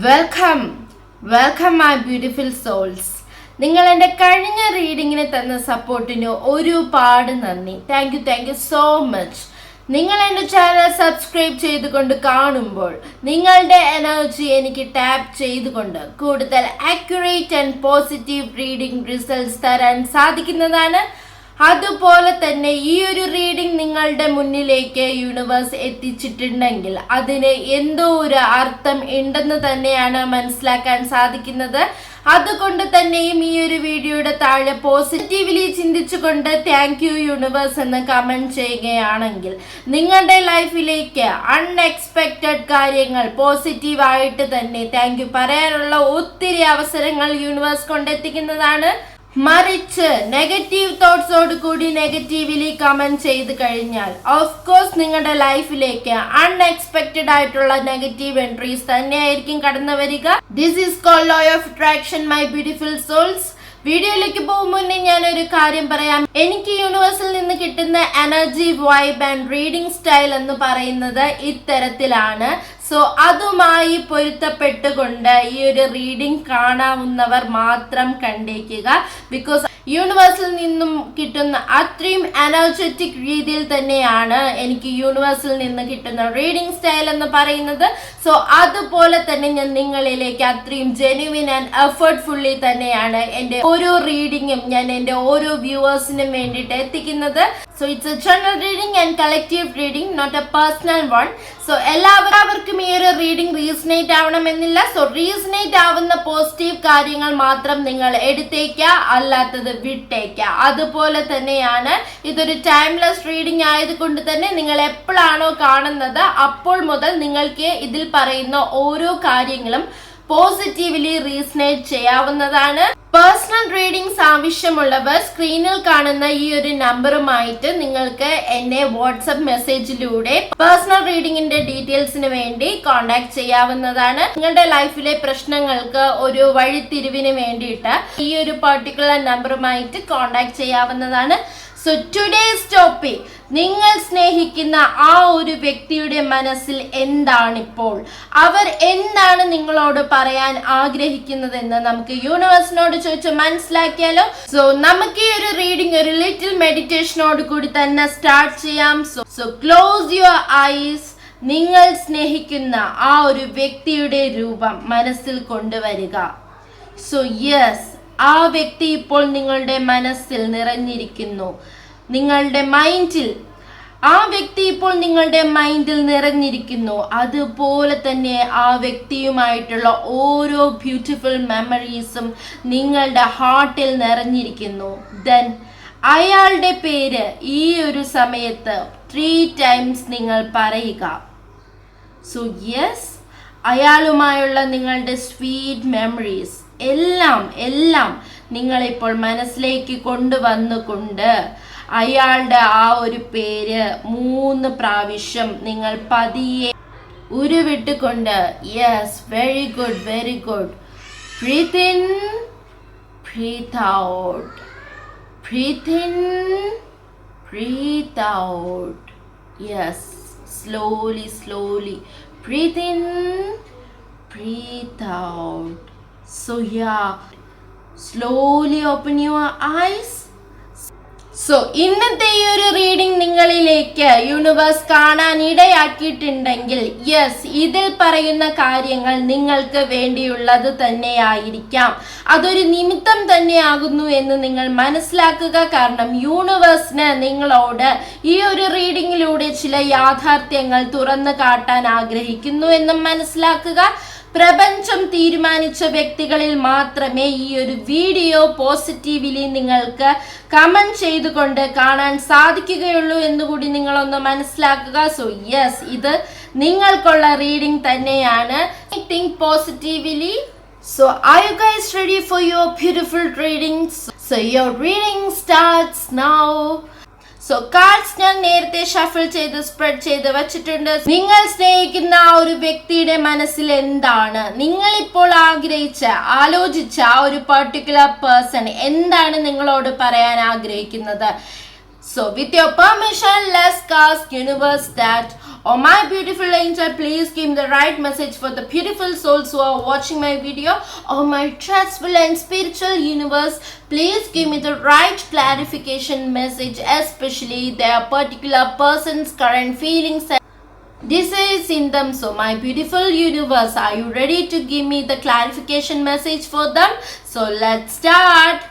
Welcome my beautiful souls. നിങ്ങൾ എൻ്റെ കഴിഞ്ഞ റീഡിങ്ങിന് തന്ന സപ്പോർട്ടിന് ഒരുപാട് നന്ദി. Thank you so much. നിങ്ങൾ എൻ്റെ ചാനൽ സബ്സ്ക്രൈബ് ചെയ്തുകൊണ്ട് കാണുമ്പോൾ നിങ്ങളുടെ എനർജി എനിക്ക് ടാപ്പ് ചെയ്തുകൊണ്ട് കൂടുതൽ accurate and positive reading results തരാൻ സാധിക്കുന്നതാണ്. അതുപോലെ തന്നെ ഈ ഒരു റീഡിംഗ് നിങ്ങളുടെ മുന്നിലേക്ക് യൂണിവേഴ്സ് എത്തിച്ചിട്ടുണ്ടെങ്കിൽ അതിന് എന്തോ ഒരു അർത്ഥം ഉണ്ടെന്ന് തന്നെയാണ് മനസ്സിലാക്കാൻ സാധിക്കുന്നത്. അതുകൊണ്ട് തന്നെയും ഈ ഒരു വീഡിയോയുടെ താഴെ പോസിറ്റീവ്ലി ചിന്തിച്ചുകൊണ്ട് താങ്ക് യു യൂണിവേഴ്സ് എന്ന് കമന്റ് ചെയ്യുകയാണെങ്കിൽ നിങ്ങളുടെ ലൈഫിലേക്ക് അൺഎക്സ്പെക്റ്റഡ് കാര്യങ്ങൾ പോസിറ്റീവായിട്ട് തന്നെ താങ്ക് യു പറയാനുള്ള ഒത്തിരി അവസരങ്ങൾ യൂണിവേഴ്സ് കൊണ്ടെത്തിക്കുന്നതാണ്. മറിച്ച് നെഗറ്റീവ് തോട്ട്സോട് കൂടി നെഗറ്റീവ്ലി കമന്റ് ചെയ്ത് കഴിഞ്ഞാൽ ഓഫ് കോഴ്സ് നിങ്ങളുടെ ലൈഫിലേക്ക് അൺഎക്സ്പെക്റ്റഡ് ആയിട്ടുള്ള നെഗറ്റീവ് എൻട്രീസ് തന്നെയായിരിക്കും കടന്നു വരിക. This is called law of attraction my beautiful souls. വീഡിയോയിലേക്ക് പോകും മുന്നേ ഞാനൊരു കാര്യം പറയാം. എനിക്ക് യൂണിവേഴ്സിൽ നിന്ന് കിട്ടുന്ന energy vibe and reading style എന്ന് പറയുന്നത് ഇത്തരത്തിലാണ്. സോ അതുമായി പൊരുത്തപ്പെട്ടുകൊണ്ട് ഈ ഒരു റീഡിംഗ് കാണാവുന്നവർ മാത്രം കണ്ടേക്കുക. ബിക്കോസ് യൂണിവേഴ്സിൽ നിന്നും കിട്ടുന്ന അത്രയും എനർജറ്റിക് രീതിയിൽ തന്നെയാണ് എനിക്ക് യൂണിവേഴ്സിൽ നിന്ന് കിട്ടുന്ന റീഡിംഗ് സ്റ്റൈൽ എന്ന് പറയുന്നത്. സോ അതുപോലെ തന്നെ ഞാൻ നിങ്ങളിലേക്ക് അത്രയും ജെന്യുവിൻ ആൻഡ് എഫേർട്ട്ഫുള്ളി തന്നെയാണ് എൻ്റെ ഓരോ റീഡിങ്ങും ഞാൻ എൻ്റെ ഓരോ വ്യൂവേഴ്സിനും വേണ്ടിയിട്ട് എത്തിക്കുന്നത്. So it's a general reading and collective reading, not a personal one. So എല്ലാവർക്കും ഈ ഒരു റീഡിംഗ് റീസണേറ്റ് ആവണമെന്നില്ല. സോ റീസണേറ്റ് ആവുന്ന പോസിറ്റീവ് കാര്യങ്ങൾ മാത്രം നിങ്ങൾ എടുത്തേക്കുക, അല്ലാത്തത് വിട്ടേക്കുക. അതുപോലെ തന്നെയാണ് ഇതൊരു ടൈംലെസ് റീഡിംഗ് ആയതുകൊണ്ട് തന്നെ നിങ്ങൾ എപ്പോഴാണോ കാണുന്നത് അപ്പോൾ മുതൽ നിങ്ങൾക്ക് ഇതിൽ പറയുന്ന ഓരോ കാര്യങ്ങളും പോസിറ്റീവ്ലി റീസണേറ്റ് ചെയ്യാവുന്നതാണ്. പേഴ്സണൽ റീഡിംഗ്സ് ആവശ്യമുള്ളവർ സ്ക്രീനിൽ കാണുന്ന ഈ ഒരു നമ്പറുമായിട്ട് നിങ്ങൾക്ക് എന്നെ വാട്സ്ആപ്പ് മെസ്സേജിലൂടെ പേഴ്സണൽ റീഡിംഗിന്റെ ഡീറ്റെയിൽസിന് വേണ്ടി കോൺടാക്ട് ചെയ്യാവുന്നതാണ്. നിങ്ങളുടെ ലൈഫിലെ പ്രശ്നങ്ങൾക്ക് ഒരു വഴിത്തിരിവിന് വേണ്ടിയിട്ട് ഈ ഒരു പർട്ടിക്കുലർ നമ്പറുമായിട്ട് കോൺടാക്ട് ചെയ്യാവുന്നതാണ്. സോ ടുഡേസ് ടോപ്പിക്, നിങ്ങൾ സ്നേഹിക്കുന്ന ആ ഒരു വ്യക്തിയുടെ മനസ്സിൽ എന്താണിപ്പോൾ, അവർ എന്താണ് നിങ്ങളോട് പറയാൻ ആഗ്രഹിക്കുന്നതെന്ന് നമുക്ക് യൂണിവേഴ്സിനോട് ചോദിച്ച് മനസ്സിലാക്കിയാലോ. സോ നമുക്ക് ഈ ഒരു റീഡിംഗ് ഒരു ലിറ്റിൽ മെഡിറ്റേഷനോട് കൂടി തന്നെ സ്റ്റാർട്ട് ചെയ്യാം. So close your eyes. നിങ്ങൾ സ്നേഹിക്കുന്ന ആ ഒരു വ്യക്തിയുടെ രൂപം മനസ്സിൽ കൊണ്ടുവരിക. സോ യെസ്, ആ വ്യക്തി ഇപ്പോൾ നിങ്ങളുടെ മനസ്സിൽ നിറഞ്ഞിരിക്കുന്നു. നിങ്ങളുടെ മൈൻഡിൽ ആ വ്യക്തി ഇപ്പോൾ നിങ്ങളുടെ മൈൻഡിൽ നിറഞ്ഞിരിക്കുന്നു. അതുപോലെ തന്നെ ആ വ്യക്തിയുമായിട്ടുള്ള ഓരോ ബ്യൂട്ടിഫുൾ മെമ്മറീസും നിങ്ങളുടെ ഹാർട്ടിൽ നിറഞ്ഞിരിക്കുന്നു. ദെൻ അയാളുടെ പേര് ഈ ഒരു സമയത്ത് 3 times നിങ്ങൾ പറയുക. സോ യെസ്, അയാളുമായുള്ള നിങ്ങളുടെ സ്വീറ്റ് മെമ്മറീസ് എല്ലാം നിങ്ങളിപ്പോൾ മനസ്സിലേക്ക് കൊണ്ടുവന്നുകൊണ്ട് അയാളുടെ ആ ഒരു പേര് 3 പ്രാവശ്യം നിങ്ങൾ പതിയെ ഉരുവിട്ടുകൊണ്ട് yes, very good. Breathe in, breathe out, breathe in, breathe out. Yes, slowly breathe in, breathe out. So yeah, slowly open your eyes. So ഇന്നത്തെ ഈ ഒരു റീഡിംഗ് നിങ്ങളിലേക്ക് യൂണിവേഴ്സ് കാണാൻ ഇടയാക്കിയിട്ടുണ്ടെങ്കിൽ യെസ്, ഇതിൽ പറയുന്ന കാര്യങ്ങൾ നിങ്ങൾക്ക് വേണ്ടിയുള്ളത് തന്നെയായിരിക്കാം. അതൊരു നിമിത്തം തന്നെയാകുന്നു എന്ന് നിങ്ങൾ മനസ്സിലാക്കുക. കാരണം യൂണിവേഴ്സിന് നിങ്ങളോട് ഈ ഒരു റീഡിങ്ങിലൂടെ ചില യാഥാർത്ഥ്യങ്ങൾ തുറന്നു കാട്ടാൻ ആഗ്രഹിക്കുന്നു എന്നും മനസ്സിലാക്കുക. പ്രപഞ്ചം തീരുമാനിച്ച വ്യക്തികളിൽ മാത്രമേ ഈ ഒരു വീഡിയോ പോസിറ്റീവ്ലി നിങ്ങൾക്ക് കമന്റ് ചെയ്തുകൊണ്ട് കാണാൻ സാധിക്കുകയുള്ളൂ എന്നുകൂടി നിങ്ങളൊന്ന് മനസ്സിലാക്കുക. സോ യെസ്, ഇത് നിങ്ങൾക്കുള്ള റീഡിംഗ് തന്നെയാണ്. Think positively. So are you guys ready for your beautiful readings? So your reading starts now. So cards ഞാൻ നേരത്തെ ഷഫിൾ ചെയ്ത് സ്പ്രെഡ് ചെയ്ത് വെച്ചിട്ടുണ്ട്. നിങ്ങൾ സ്നേഹിക്കുന്ന ആ ഒരു വ്യക്തിയുടെ മനസ്സിൽ എന്താണ്, നിങ്ങൾ ഇപ്പോൾ ആലോചിച്ച ആ ഒരു പർട്ടിക്കുലർ പേഴ്സൺ എന്താണ് നിങ്ങളോട് പറയാൻ ആഗ്രഹിക്കുന്നത്. So with your permission, let's ask universe that Oh my beautiful angel, please give me the right message for the beautiful souls who are watching my video. Oh my trustful and spiritual universe, please give me the right clarification message, especially their particular person's current feelings and desires in them. So my beautiful universe, are you ready to give me the clarification message for them? So let's start.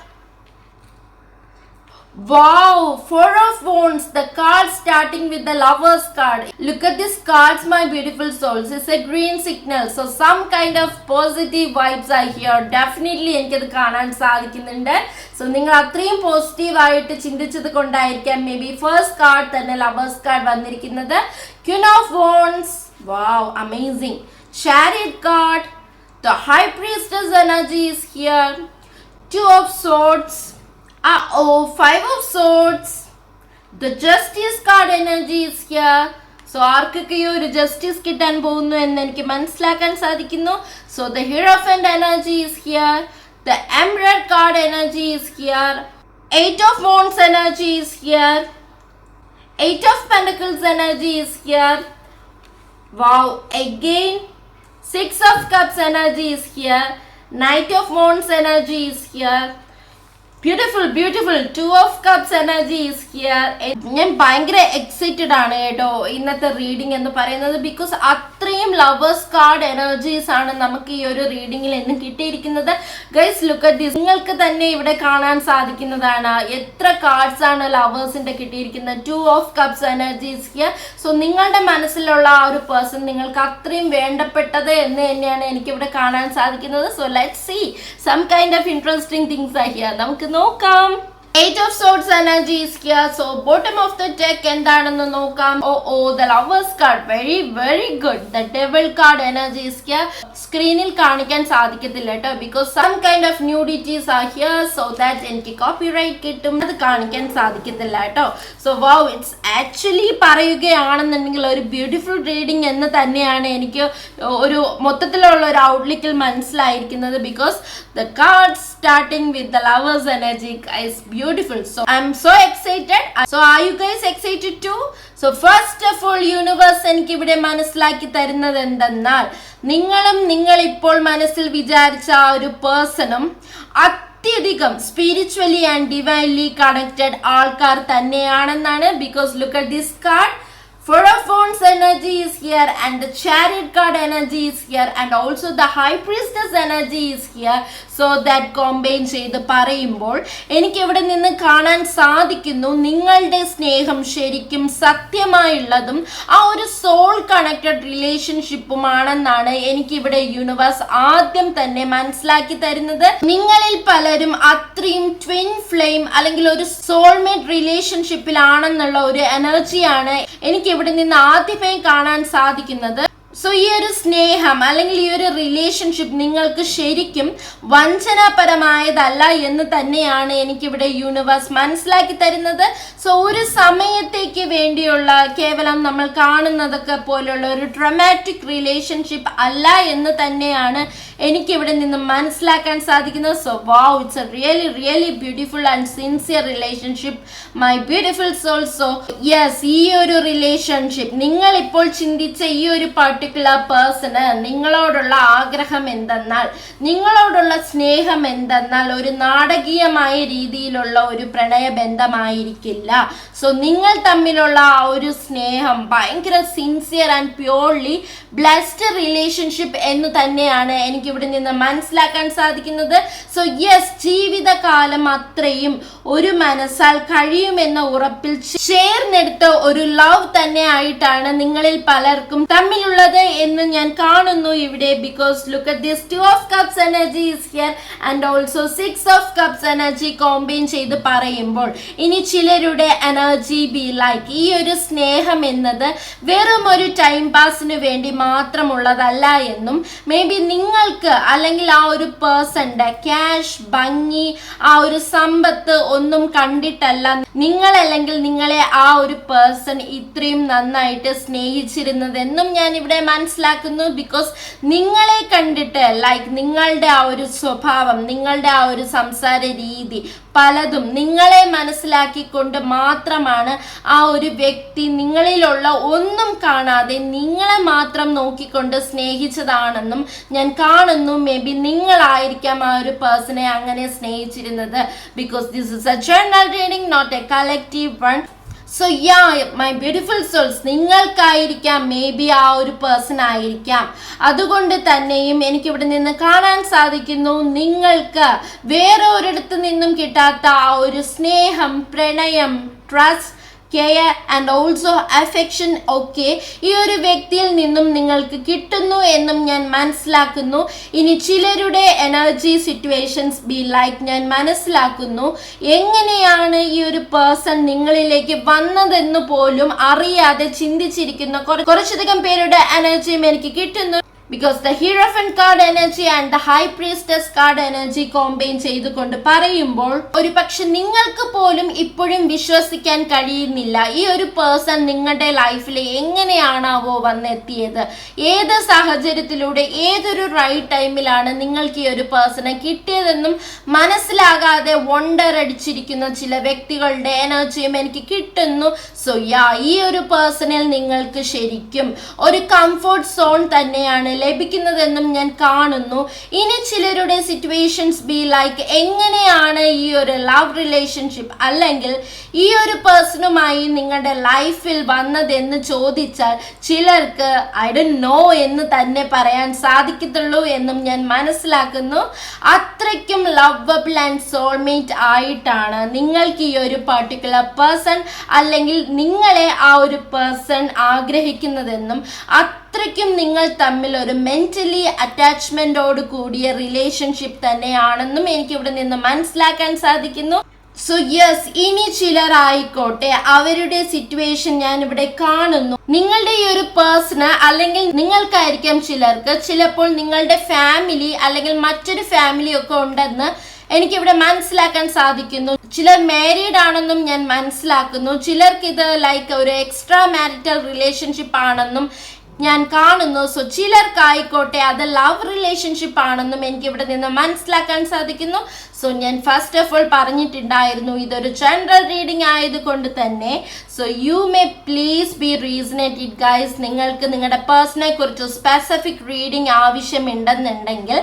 Wow, Four of Wands, the card starting with the Lover's card. Look at these cards, my beautiful souls. It's a green signal, so some kind of positive vibes are here. Definitely എനിക്കത് കാണാൻ സാധിക്കുന്നുണ്ട്. So നിങ്ങൾ അത്രയും പോസിറ്റീവായിട്ട് ചിന്തിച്ചത് കൊണ്ടായിരിക്കാം may be first card തന്നെ lovers card വന്നിരിക്കുന്നത്. Queen of Wands, wow, amazing. Chariot card, the High Priestess energy is here. Two of Swords, Five of Swords, the Justice card energy is here. So ആർക്കൊക്കെ ഈ ഒരു justice കിട്ടാൻ പോകുന്നു എന്ന് എനിക്ക് മനസ്സിലാക്കാൻ സാധിക്കുന്നു. So the Hierophant energy is here. The Emperor card energy is here. Eight of Wands energy is here. Eight of Pentacles energy is here. Wow, again Six of Cups energy is here. Knight of Wands energy is here. Beautiful, beautiful. Two of Cups energy is here. ഞാൻ ഭയങ്കര excited ആണ് കേട്ടോ ഇന്നത്തെ reading എന്ന് പറയുന്നത്. Because അത്രയും lovers card energies ആണ് നമുക്ക് ഈ ഒരു റീഡിങ്ങിൽ എന്നും കിട്ടിയിരിക്കുന്നത്. Guys look at this. നിങ്ങൾക്ക് തന്നെ ഇവിടെ കാണാൻ സാധിക്കുന്നതാണ് എത്ര കാർഡ്സ് ആണ് ലവേഴ്സിന്റെ കിട്ടിയിരിക്കുന്നത്. Two of cups energies here. So നിങ്ങളുടെ മനസ്സിലുള്ള ആ ഒരു പേഴ്സൺ നിങ്ങൾക്ക് അത്രയും വേണ്ടപ്പെട്ടത് എന്ന് തന്നെയാണ് എനിക്കിവിടെ കാണാൻ സാധിക്കുന്നത്. So let's see some kind of interesting things are here. നമുക്ക് നോക്കാം. Eight of Swords energy is here. So bottom of the deck എന്താണെന്ന് നോക്കാം. The Lovers card, very very good. The Devil card energy is here. സ്ക്രീനിൽ കാണിക്കാൻ സാധിക്കത്തില്ല കേട്ടോ because some kind of nudities are here, so that എനിക്ക് copyright കിട്ടും. അത് കാണിക്കാൻ സാധിക്കത്തില്ല കേട്ടോ. So wow, it's actually പറയുകയാണെന്നുണ്ടെങ്കിൽ ഒരു ബ്യൂട്ടിഫുൾ റീഡിംഗ് എന്ന് തന്നെയാണ് എനിക്ക് ഒരു മൊത്തത്തിലുള്ള ഒരു ഔട്ട്ലുക്കിൽ മനസ്സിലായിരിക്കുന്നത്. Because the cards starting with the Lovers energy is beautiful. So I'm so excited. So are you guys excited too? So first of all, universe എനിക്ക് ഇവിടെ മനസ്സിലാക്കി തരുന്നത് എന്തെന്നാൽ നിങ്ങളും നിങ്ങൾ ഇപ്പോൾ മനസ്സിൽ വിചാരിച്ച ആ ഒരു പേഴ്സണും അത്യധികം സ്പിരിച്വലി ആൻഡ് ഡിവൈൻലി കണക്റ്റഡ് ആൾക്കാർ തന്നെയാണെന്നാണ്. Because look at this card. Four of Wands energy is here and the Chariot card energy is here and also the High Priestess energy is here. So that combine ചെയ്ത് പറയുമ്പോൾ എനിക്ക് ഇവിടെ നിന്ന് കാണാൻ സാധിക്കുന്നു നിങ്ങളുടെ സ്നേഹം ശരിക്കും സത്യമായുള്ളതും ആ ഒരു സോൾ കണക്റ്റഡ് റിലേഷൻഷിപ്പുമാണെന്നാണ് എനിക്കിവിടെ യൂണിവേഴ്സ് ആദ്യം തന്നെ മനസ്സിലാക്കി തരുന്നത്. നിങ്ങളിൽ പലരും അത്രയും ട്വിൻ ഫ്ലെയിം അല്ലെങ്കിൽ ഒരു സോൾമേറ്റ് റിലേഷൻഷിപ്പിലാണെന്നുള്ള ഒരു എനർജിയാണ് എനിക്ക് ഇവിടെ നിന്ന് ആദ്യമേ കാണാൻ സാധിക്കുന്നത്. സോ ഈ ഒരു സ്നേഹം അല്ലെങ്കിൽ ഈ ഒരു റിലേഷൻഷിപ്പ് നിങ്ങൾക്ക് ശരിക്കും വഞ്ചനാപരമായതല്ല എന്ന് തന്നെയാണ് എനിക്കിവിടെ യൂണിവേഴ്സ് മനസ്സിലാക്കി തരുന്നത്. സോ ഒരു സമയത്തേക്ക് വേണ്ടിയുള്ള കേവലം നമ്മൾ കാണുന്നതൊക്കെ പോലുള്ള ഒരു ഡ്രമാറ്റിക് റിലേഷൻഷിപ്പ് അല്ല എന്ന് തന്നെയാണ് എനിക്കിവിടെ നിന്ന് മനസ്സിലാക്കാൻ സാധിക്കുന്നത്. So wow, it's a really really beautiful and sincere relationship my beautiful soul. So yes, ഈ ഒരു റിലേഷൻഷിപ്പ് നിങ്ങൾ ഇപ്പോൾ ചിന്തിച്ച ഈ ഒരു പർട്ടിക്കുലർ പേഴ്സണ് നിങ്ങളോടുള്ള ആഗ്രഹം എന്തെന്നാൽ, നിങ്ങളോടുള്ള സ്നേഹം എന്തെന്നാൽ ഒരു നാടകീയമായ രീതിയിലുള്ള ഒരു പ്രണയബന്ധമായിരിക്കില്ല. സോ നിങ്ങൾ തമ്മിലുള്ള ആ ഒരു സ്നേഹം ഭയങ്കര sincere and purely blessed relationship എന്ന് തന്നെയാണ് എനിക്കിവിടെ നിന്ന് മനസ്സിലാക്കാൻ സാധിക്കുന്നത്. സോ യെസ്, ജീവിതകാലം അത്രയും ഒരു മനസ്സാൽ കഴിയുമെന്ന ഉറപ്പിൽ ചേർന്നെടുത്ത ഒരു ലവ് തന്നെ ആയിട്ടാണ് നിങ്ങളിൽ പലർക്കും തമ്മിലുള്ളത് എന്ന് ഞാൻ കാണുന്നു ഇവിടെ. Because look at this, 2 of Cups energy is here and also 6 of Cups energy combine ചെയ്ത് പറയുമ്പോൾ ഇനി ചിലരുടെ എനർജി ബി ലൈക്ക് ഈ ഒരു സ്നേഹം എന്നത് വെറും ഒരു ടൈം പാസിന് വേണ്ടി മാത്രമുള്ളതല്ല എന്നും മേ ബി നിങ്ങൾക്ക് അല്ലെങ്കിൽ ആ ഒരു പേഴ്സന്റെ ക്യാഷ്, ഭംഗി, ആ ഒരു സമ്പത്ത് ഒന്നും കണ്ടിട്ടല്ല നിങ്ങൾ അല്ലെങ്കിൽ നിങ്ങളെ ആ ഒരു പേഴ്സൺ ഇത്രയും നന്നായിട്ട് സ്നേഹിച്ചിരുന്നതെന്നും ഞാൻ ഇവിടെ മനസ്സിലാക്കുന്നു. ബിക്കോസ് നിങ്ങളെ കണ്ടിട്ട് ലൈക്ക് നിങ്ങളുടെ ആ ഒരു സ്വഭാവം, നിങ്ങളുടെ ആ ഒരു സംസാര രീതി പലതും നിങ്ങളെ മനസ്സിലാക്കിക്കൊണ്ട് മാത്രമാണ് ആ ഒരു വ്യക്തി നിങ്ങളിലുള്ള ഒന്നും കാണാതെ നിങ്ങളെ മാത്രം നോക്കിക്കൊണ്ട് സ്നേഹിച്ചതാണെന്നും ഞാൻ കാണുന്നു. മേ ബി നിങ്ങളായിരിക്കാം ആ ഒരു പേഴ്സണെ അങ്ങനെ സ്നേഹിച്ചിരുന്നത്. Because this is a general reading, not a collective one. So ya my beautiful souls, നിങ്ങൾക്കായിരിക്കാം മേ ബി ആ ഒരു പേഴ്സൺ ആയിരിക്കാം. അതുകൊണ്ട് തന്നെയും എനിക്കിവിടെ നിന്ന് കാണാൻ സാധിക്കുന്നു, നിങ്ങൾക്ക് വേറെ ഒരിടത്തു നിന്നും കിട്ടാത്ത ആ ഒരു സ്നേഹം, പ്രണയം, trust, care and also affection ഒക്കെ ഈ ഒരു വ്യക്തിയിൽ നിന്നും നിങ്ങൾക്ക് കിട്ടുന്നു എന്നും ഞാൻ മനസ്സിലാക്കുന്നു. ഇനി ചിലരുടെ എനർജി സിറ്റുവേഷൻസ് ബി ലൈക്ക് ഞാൻ മനസ്സിലാക്കുന്നു. എങ്ങനെയാണ് ഈ ഒരു പേഴ്സൺ നിങ്ങളിലേക്ക് വന്നതെന്ന് പോലും അറിയാതെ ചിന്തിച്ചിരിക്കുന്ന കുറച്ചധികം പേരുടെ എനർജിയും എനിക്ക് കിട്ടുന്നു. Because the Hierophant card energy and the High Priestess card energy combine ചെയ്തുകൊണ്ട് പറയുമ്പോൾ ഒരു പക്ഷെ നിങ്ങൾക്ക് പോലും ഇപ്പോഴും വിശ്വസിക്കാൻ കഴിയുന്നില്ല ഈ ഒരു പേഴ്സൺ നിങ്ങളുടെ ലൈഫിൽ എങ്ങനെയാണാവോ വന്നെത്തിയത്, ഏത് സാഹചര്യത്തിലൂടെ ഏതൊരു റൈറ്റ് ടൈമിലാണ് നിങ്ങൾക്ക് ഈ ഒരു പേഴ്സണെ കിട്ടിയതെന്നും മനസ്സിലാകാതെ വണ്ടർ അടിച്ചിരിക്കുന്ന ചില വ്യക്തികളുടെ എനർജിയും എനിക്ക് കിട്ടുന്നു. സോ യാ, ഈ ഒരു പേഴ്സണിൽ നിങ്ങൾക്ക് ശരിക്കും ഒരു കംഫർട്ട് സോൺ തന്നെയാണ് ലഭിക്കുന്നതെന്നും ഞാൻ കാണുന്നു. ഇനി ചിലരുടെ സിറ്റുവേഷൻസ് ബി ലൈക്ക് എങ്ങനെയാണ് ഈ ഒരു ലവ് റിലേഷൻഷിപ്പ് അല്ലെങ്കിൽ ഈ ഒരു പേഴ്സണുമായി നിങ്ങളുടെ ലൈഫിൽ വന്നതെന്ന് ചോദിച്ചാൽ ചിലർക്ക് ഐ ഡോണ്ട് നോ എന്ന് തന്നെ പറയാൻ സാധിക്കത്തുള്ളൂ എന്നും ഞാൻ മനസ്സിലാക്കുന്നു. അത്രയ്ക്കും ലവബിൾ ആൻഡ് സോൾമേറ്റ് ആയിട്ടാണ് നിങ്ങൾക്ക് ഈ ഒരു പർട്ടിക്കുലർ പേഴ്സൺ അല്ലെങ്കിൽ നിങ്ങളെ ആ ഒരു പേഴ്സൺ ആഗ്രഹിക്കുന്നതെന്നും അത്രയ്ക്കും നിങ്ങൾ തമ്മിൽ ഒരു മെന്റലി അറ്റാച്ച്മെന്റോട് കൂടിയ റിലേഷൻഷിപ്പ് തന്നെയാണെന്നും എനിക്ക് ഇവിടെ നിന്ന് മനസ്സിലാക്കാൻ സാധിക്കുന്നു. സോ യെസ്, ഇനി ചിലരായിക്കോട്ടെ അവരുടെ സിറ്റുവേഷൻ ഞാൻ ഇവിടെ കാണുന്നു. നിങ്ങളുടെ ഈ ഒരു പേഴ്സണ് അല്ലെങ്കിൽ നിങ്ങൾക്കായിരിക്കാം ചിലർക്ക് ചിലപ്പോൾ നിങ്ങളുടെ ഫാമിലി അല്ലെങ്കിൽ മറ്റൊരു ഫാമിലി ഒക്കെ ഉണ്ടെന്ന് എനിക്കിവിടെ മനസ്സിലാക്കാൻ സാധിക്കുന്നു. ചിലർ മാരീഡ് ആണെന്നും ഞാൻ മനസ്സിലാക്കുന്നു. ചിലർക്ക് ഇത് ലൈക്ക് ഒരു എക്സ്ട്രാ മാരിറ്റൽ റിലേഷൻഷിപ്പ് ആണെന്നും ഞാൻ കാണുന്നു. സോ ചിലർക്കായിക്കോട്ടെ അത് ലവ് റിലേഷൻഷിപ്പ് ആണെന്നും എനിക്ക് ഇവിടെ നിന്ന് മനസ്സിലാക്കാൻ സാധിക്കുന്നു. സോ ഞാൻ ഫസ്റ്റ് ഓഫ് ഓൾ പറഞ്ഞിട്ടുണ്ടായിരുന്നു ഇതൊരു ജനറൽ റീഡിംഗ് ആയതുകൊണ്ട് തന്നെ so you may please be resonated guys. നിങ്ങൾക്ക് നിങ്ങളുടെ പേഴ്സണെ കുറിച്ച് സ്പെസിഫിക് റീഡിംഗ് ആവശ്യമുണ്ടെന്നുണ്ടെങ്കിൽ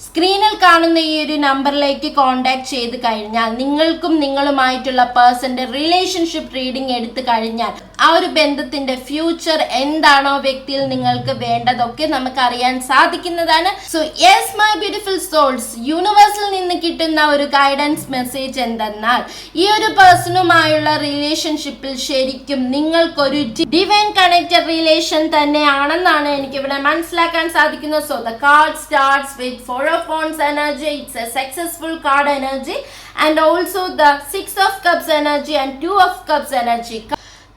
സ്ക്രീനിൽ കാണുന്ന ഈ ഒരു നമ്പറിലേക്ക് കോണ്ടാക്ട് ചെയ്ത് കഴിഞ്ഞാൽ നിങ്ങൾക്കും നിങ്ങളുമായിട്ടുള്ള പേഴ്സന്റെ റിലേഷൻഷിപ്പ് റീഡിംഗ് എടുത്തു കഴിഞ്ഞാൽ ആ ഒരു ബന്ധത്തിന്റെ ഫ്യൂച്ചർ എന്താണോ വ്യക്തിയിൽ നിങ്ങൾക്ക് വേണ്ടതൊക്കെ നമുക്ക് അറിയാൻ സാധിക്കുന്നതാണ്. So yes my beautiful souls, യൂണിവേഴ്സിൽ നിന്ന് കിട്ടുന്ന ഒരു ഗൈഡൻസ് മെസ്സേജ് എന്തെന്നാൽ ഈ ഒരു പേഴ്സണുമായുള്ള റിലേഷൻഷിപ്പിൽ ശരിക്കും നിങ്ങൾക്കൊരു ഡിവൈൻ കണക്റ്റഡ് റിലേഷൻ തന്നെയാണെന്നാണ് എനിക്ക് ഇവിടെ മനസ്സിലാക്കാൻ സാധിക്കുന്നത്. So the card starts with 4 of Wands energy. It's a successful card energy and also the 6 of Cups energy and 2 of Cups energy.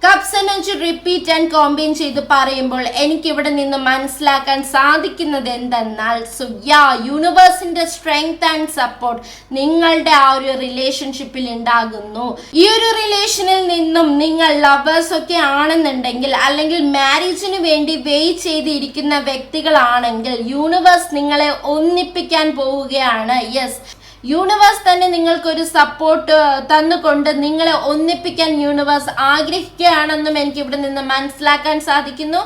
Cups energy repeat and combine ചെയ്ത് പറയുമ്പോൾ എനിക്കിവിടെ നിന്ന് മനസ്സിലാക്കാൻ സാധിക്കുന്നത് എന്തെന്നാൽ സോ യാ, യൂണിവേഴ്സിന്റെ സ്ട്രെങ്ത് ആൻഡ് സപ്പോർട്ട് നിങ്ങളുടെ ആ ഒരു റിലേഷൻഷിപ്പിൽ ഉണ്ടാകുന്നു. ഈ ഒരു റിലേഷനിൽ നിന്നും നിങ്ങൾ ലവേഴ്സ് ഒക്കെ ആണെന്നുണ്ടെങ്കിൽ അല്ലെങ്കിൽ മാരേജിന് വേണ്ടി വെയിറ്റ് ചെയ്തിരിക്കുന്ന വ്യക്തികളാണെങ്കിൽ യൂണിവേഴ്സ് നിങ്ങളെ ഒന്നിപ്പിക്കാൻ പോവുകയാണ്. യെസ്, യൂണിവേഴ്സ് തന്നെ നിങ്ങൾക്കൊരു സപ്പോർട്ട് തന്നുകൊണ്ട് നിങ്ങളെ ഒന്നിപ്പിക്കാൻ യൂണിവേഴ്സ് ആഗ്രഹിക്കുകയാണെന്നും എനിക്ക് ഇവിടെ നിന്ന് മനസ്സിലാക്കാൻ സാധിക്കുന്നു.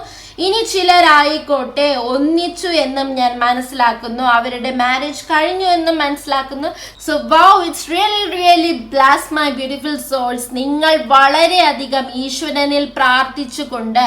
ഇനി ചിലരായിക്കോട്ടെ ഒന്നിച്ചു എന്നും ഞാൻ മനസ്സിലാക്കുന്നു, അവരുടെ മാരേജ് കഴിഞ്ഞു എന്നും മനസ്സിലാക്കുന്നു. So wow, it's really bless my beautiful souls. നിങ്ങൾ വളരെയധികം ഈശ്വരനിൽ പ്രാർത്ഥിച്ചുകൊണ്ട്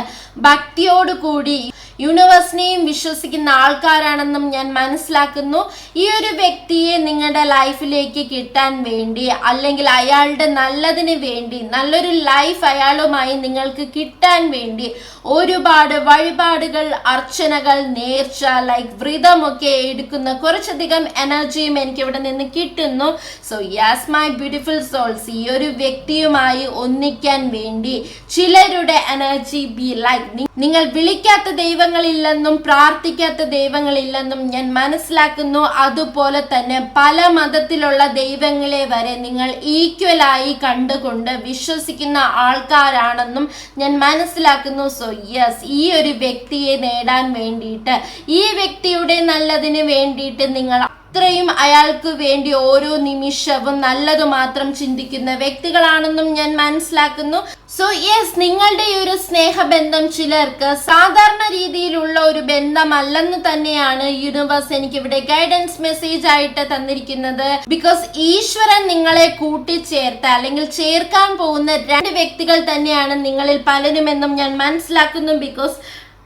ഭക്തിയോടുകൂടി യൂണിവേഴ്സിനെയും വിശ്വസിക്കുന്ന ആൾക്കാരാണെന്നും ഞാൻ മനസ്സിലാക്കുന്നു. ഈ ഒരു വ്യക്തിയെ നിങ്ങളുടെ ലൈഫിലേക്ക് കിട്ടാൻ വേണ്ടി അല്ലെങ്കിൽ അയാളുടെ നല്ലതിന് വേണ്ടി നല്ലൊരു ലൈഫ് അയാളുമായി നിങ്ങൾക്ക് കിട്ടാൻ വേണ്ടി ഒരുപാട് വഴിപാടുകൾ, അർച്ചനകൾ, നേർച്ച ലൈക്ക് വ്രതമൊക്കെ എടുക്കുന്ന കുറച്ചധികം എനർജിയും എനിക്ക് ഇവിടെ നിന്ന് കിട്ടുന്നു. So yes my beautiful souls, ഈ ഒരു വ്യക്തിയുമായി ഒന്നിക്കാൻ വേണ്ടി ചിലരുടെ എനർജി ബി ലൈക്ക് നിങ്ങൾ വിളിക്കാത്ത ദൈവങ്ങളില്ലെന്നും പ്രാർത്ഥിക്കാത്ത ദൈവങ്ങളില്ലെന്നും ഞാൻ മനസ്സിലാക്കുന്നു. അതുപോലെ തന്നെ പല മതത്തിലുള്ള ദൈവങ്ങളെ വരെ നിങ്ങൾ ഈക്വലായി കണ്ടുകൊണ്ട് വിശ്വസിക്കുന്ന ആൾക്കാരാണെന്നും ഞാൻ മനസ്സിലാക്കുന്നു. സോ യെസ്, ഈ ഒരു വ്യക്തിയെ നേടാൻ വേണ്ടിയിട്ട്, ഈ വ്യക്തിയുടെ നല്ലതിന് വേണ്ടിയിട്ട് നിങ്ങൾ അത്രയും അയാൾക്ക് വേണ്ടി ഓരോ നിമിഷവും നല്ലത് മാത്രം ചിന്തിക്കുന്ന വ്യക്തികളാണെന്നും ഞാൻ മനസ്സിലാക്കുന്നു. സോ യെസ്, നിങ്ങളുടെ ഈ ഒരു സ്നേഹബന്ധം ചിലർക്ക് സാധാരണ രീതിയിലുള്ള ഒരു ബന്ധമല്ലെന്ന് തന്നെയാണ് യൂണിവേഴ്സ് എനിക്ക് ഇവിടെ ഗൈഡൻസ് മെസ്സേജ് ആയിട്ട് തന്നിരിക്കുന്നത്. ബിക്കോസ് ഈശ്വരൻ നിങ്ങളെ കൂട്ടിച്ചേർത്ത അല്ലെങ്കിൽ ചേർക്കാൻ പോകുന്ന രണ്ട് വ്യക്തികൾ തന്നെയാണ് നിങ്ങളിൽ പലരുമെന്നും ഞാൻ മനസ്സിലാക്കുന്നു. Because